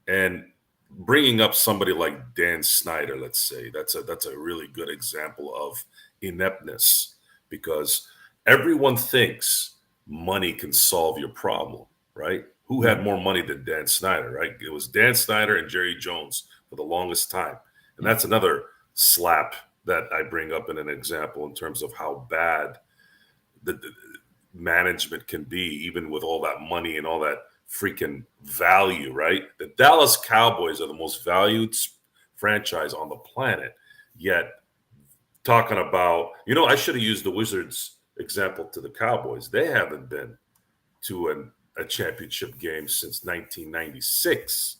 D: Yeah. And bringing up somebody like Dan Snyder, let's say, that's a really good example of ineptness, because everyone thinks money can solve your problem, right? Who had more money than Dan Snyder, right? It was Dan Snyder and Jerry Jones for the longest time. And that's another slap that I bring up in an example in terms of how bad the management can be, even with all that money and all that freaking value, right? The Dallas Cowboys are the most valued franchise on the planet. Yet talking about, I should have used the Wizards example to the Cowboys. They haven't been to a championship game since 1996.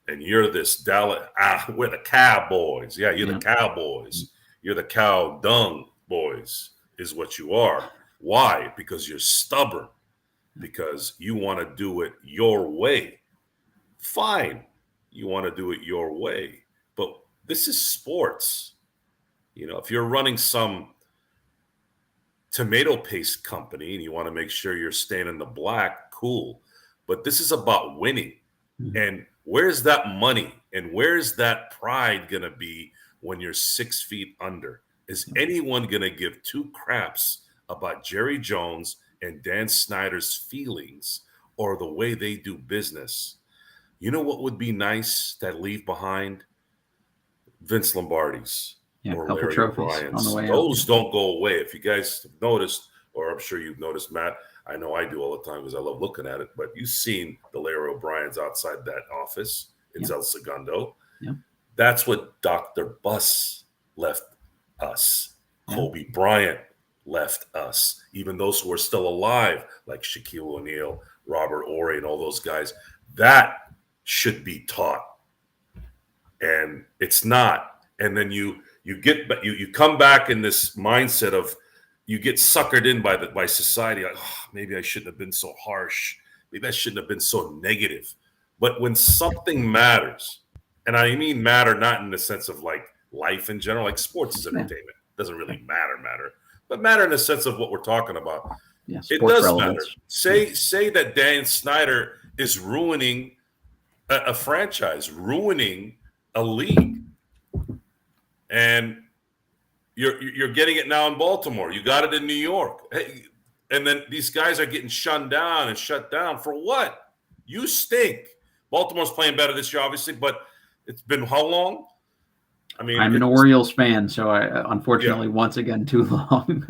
D: And you're this Dallas, we're the Cowboys. Yeah, you're the Cowboys. You're the cow dung boys is what you are. Why? Because you're stubborn. Because you want to do it your way. Fine. You want to do it your way. But this is sports. If you're running some tomato paste company and you want to make sure you're staying in the black, cool. But this is about winning. Mm-hmm. And where's that money and where's that pride going to be when you're 6 feet under? Is anyone going to give two craps about Jerry Jones and Dan Snyder's feelings or the way they do business? You know what would be nice to leave behind? Vince Lombardi's.
B: Yeah,
D: or
B: a couple
D: Larry
B: trophies on the way
D: Those
B: out.
D: Don't go away. If you guys have noticed, or I'm sure you've noticed, Matt, I know I do all the time because I love looking at it, but you've seen the Larry O'Brien's outside that office. It's El Segundo.
B: Yeah.
D: That's what Dr. Buss left us. Yeah. Kobe Bryant left us. Even those who are still alive, like Shaquille O'Neal, Robert Horry, and all those guys. That should be taught. And it's not. And then you come back in this mindset of you get suckered in by society. Like, maybe I shouldn't have been so harsh. Maybe I shouldn't have been so negative. But when something matters, and I mean matter not in the sense of like life in general, like sports is entertainment. It doesn't really matter, but matter in the sense of what we're talking about.
B: Yeah,
D: it does
B: relevance.
D: Matter. Say that Dan Snyder is ruining a franchise, ruining a league. And you're getting it now in Baltimore. You got it in New York. Hey, and then these guys are getting shunned down and shut down for what? You stink. Baltimore's playing better this year, obviously, but it's been how long? I mean,
B: I'm an Orioles fan, so I unfortunately once again too long.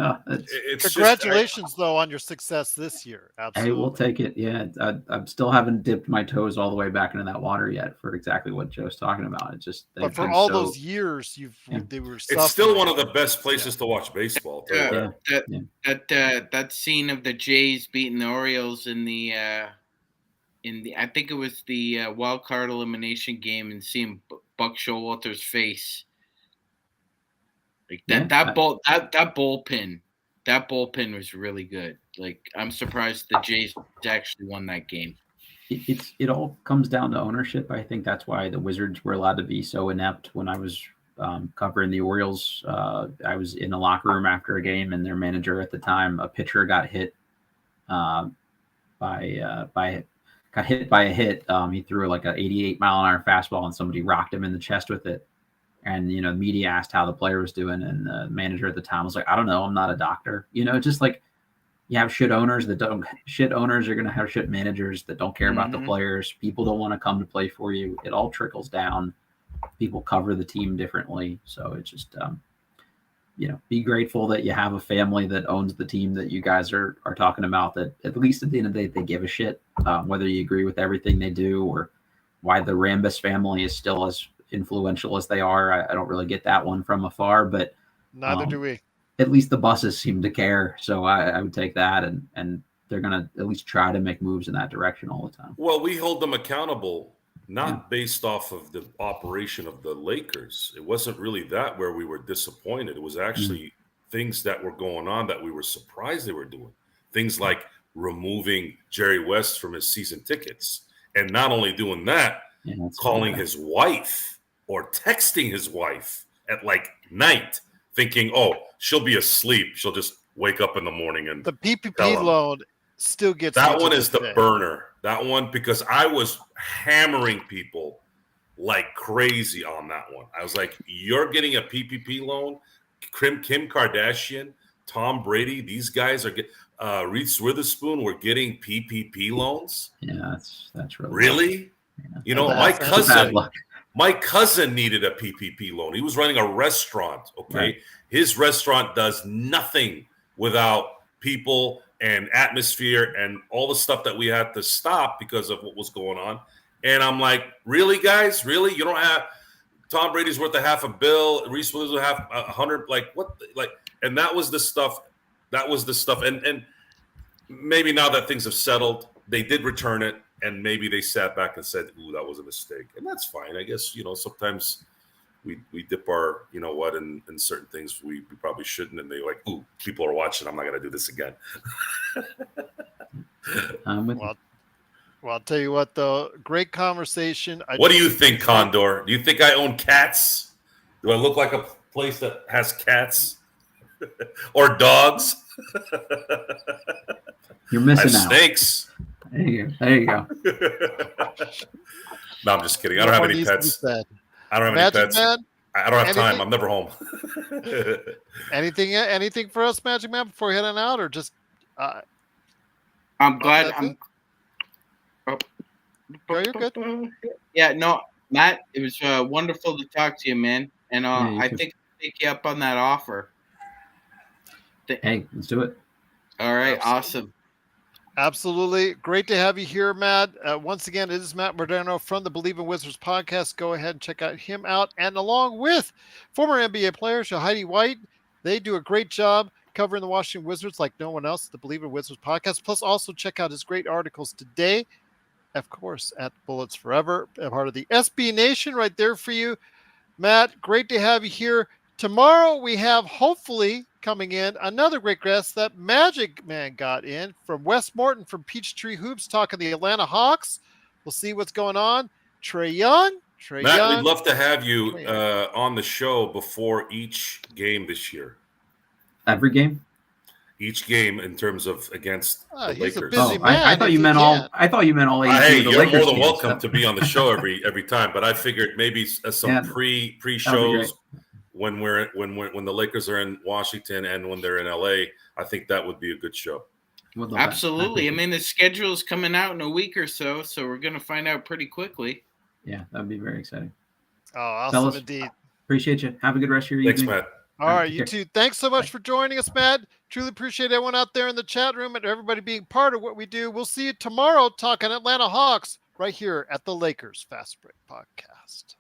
A: Congratulations, though, on your success this year. Absolutely.
B: Hey, we'll take it. Yeah, I still haven't dipped my toes all the way back into that water yet for exactly what Joe's talking about. It's just,
A: but for all those years, they were.
D: It's still one of the best places to watch baseball.
C: That scene of the Jays beating the Orioles in the I think it was the wild card elimination game, and seeing Buck Showalter's face, like that bullpen was really good. Like, I'm surprised the Jays actually won that game.
B: it all comes down to ownership. I think that's why the Wizards were allowed to be so inept. When I was covering the Orioles, I was in the locker room after a game, and their manager at the time, a pitcher got hit got hit by a hit. He threw like an 88-mile-an-hour fastball, and somebody rocked him in the chest with it. And the media asked how the player was doing, and the manager at the time was like, "I don't know, I'm not a doctor." Just like you have shit owners that don't. Shit owners are going to have shit managers that don't care about the players. People don't want to come to play for you. It all trickles down. People cover the team differently, so it's just be grateful that you have a family that owns the team that you guys are talking about, that at least at the end of the day, they give a shit, whether you agree with everything they do or why the Rambus family is still as influential as they are. I don't really get that one from afar, but
A: neither do we.
B: At least the buses seem to care. So I would take that, and they're going to at least try to make moves in that direction all the time.
D: Well, we hold them accountable, not based off of the operation of the Lakers. It wasn't really that where we were disappointed. It was actually things that were going on that we were surprised they were doing. Things like removing Jerry West from his season tickets. And not only doing that, calling his wife or texting his wife at like night, thinking, oh, she'll be asleep. She'll just wake up in the morning. And
A: the PPP loan still gets
D: that one is the burner. That one, because I was hammering people like crazy on that one. I was like, you're getting a PPP loan? Kim Kardashian, Tom Brady, these guys are getting Reese Witherspoon were getting PPP loans?
B: Yeah, that's really
D: Yeah. My cousin needed a PPP loan. He was running a restaurant, okay? Right. His restaurant does nothing without people and atmosphere and all the stuff that we had to stop because of what was going on. And I'm like, really, guys? Really? You don't have Tom Brady's worth $500 million, Reese Witherspoon worth $100, like what? And that was the stuff. And maybe now that things have settled, they did return it, and maybe they sat back and said, ooh, that was a mistake. And that's fine. I guess, sometimes we dip our, in certain things we probably shouldn't. And they're like, ooh, people are watching. I'm not going to do this again.
A: Well, I'll tell you what, though, great conversation.
D: What do you think, Condor? Do you think I own cats? Do I look like a place that has cats or dogs?
B: You're missing out.
D: Snakes.
B: There you go.
D: No, I'm just kidding. I don't have any pets. I don't have any pets. Man, I don't have time. I'm never home.
A: Anything for us, Magic Man, before heading out, or just?
C: I'm glad.
A: You're good.
C: Yeah, no, Matt, it was wonderful to talk to you, man. And I think I'll take you up on that offer.
B: Hey, let's do it.
C: All right, awesome.
A: Absolutely. Great to have you here, Matt. Once again, it is Matt Modderno from the Bleav in Wizards podcast. Go ahead and check out him out. And along with former NBA player Shahidi White, they do a great job covering the Washington Wizards like no one else, the Bleav in Wizards podcast. Plus, also check out his great articles today, of course, at Bullets Forever, a part of the SB Nation right there for you. Matt, great to have you here. Tomorrow we have, hopefully, coming in another great guest that Magic Man got in from Wes Morton from Peachtree Hoops, talking the Atlanta Hawks. We'll see what's going on. Trae Young.
D: Matt, we'd love to have you on the show before each game this year.
B: Every game?
D: Each game in terms of against the Lakers.
B: I thought you meant all. I thought you meant all 18.
D: Hey, you're more than welcome to be on the show every time. But I figured maybe some pre-shows when the Lakers are in Washington and when they're in LA. I think that would be a good show.
C: Absolutely. I mean, the schedule is coming out in a week or so we're going to find out pretty quickly.
B: Yeah, that would be very exciting.
A: Oh, awesome.
B: Fellas,
A: indeed.
B: Appreciate you. Have a good rest of your evening.
D: Thanks, Matt.
A: All right, you too. Thanks so much for joining us, Matt. Truly appreciate everyone out there in the chat room and everybody being part of what we do. We'll see you tomorrow talking Atlanta Hawks right here at the Lakers Fast Break Podcast.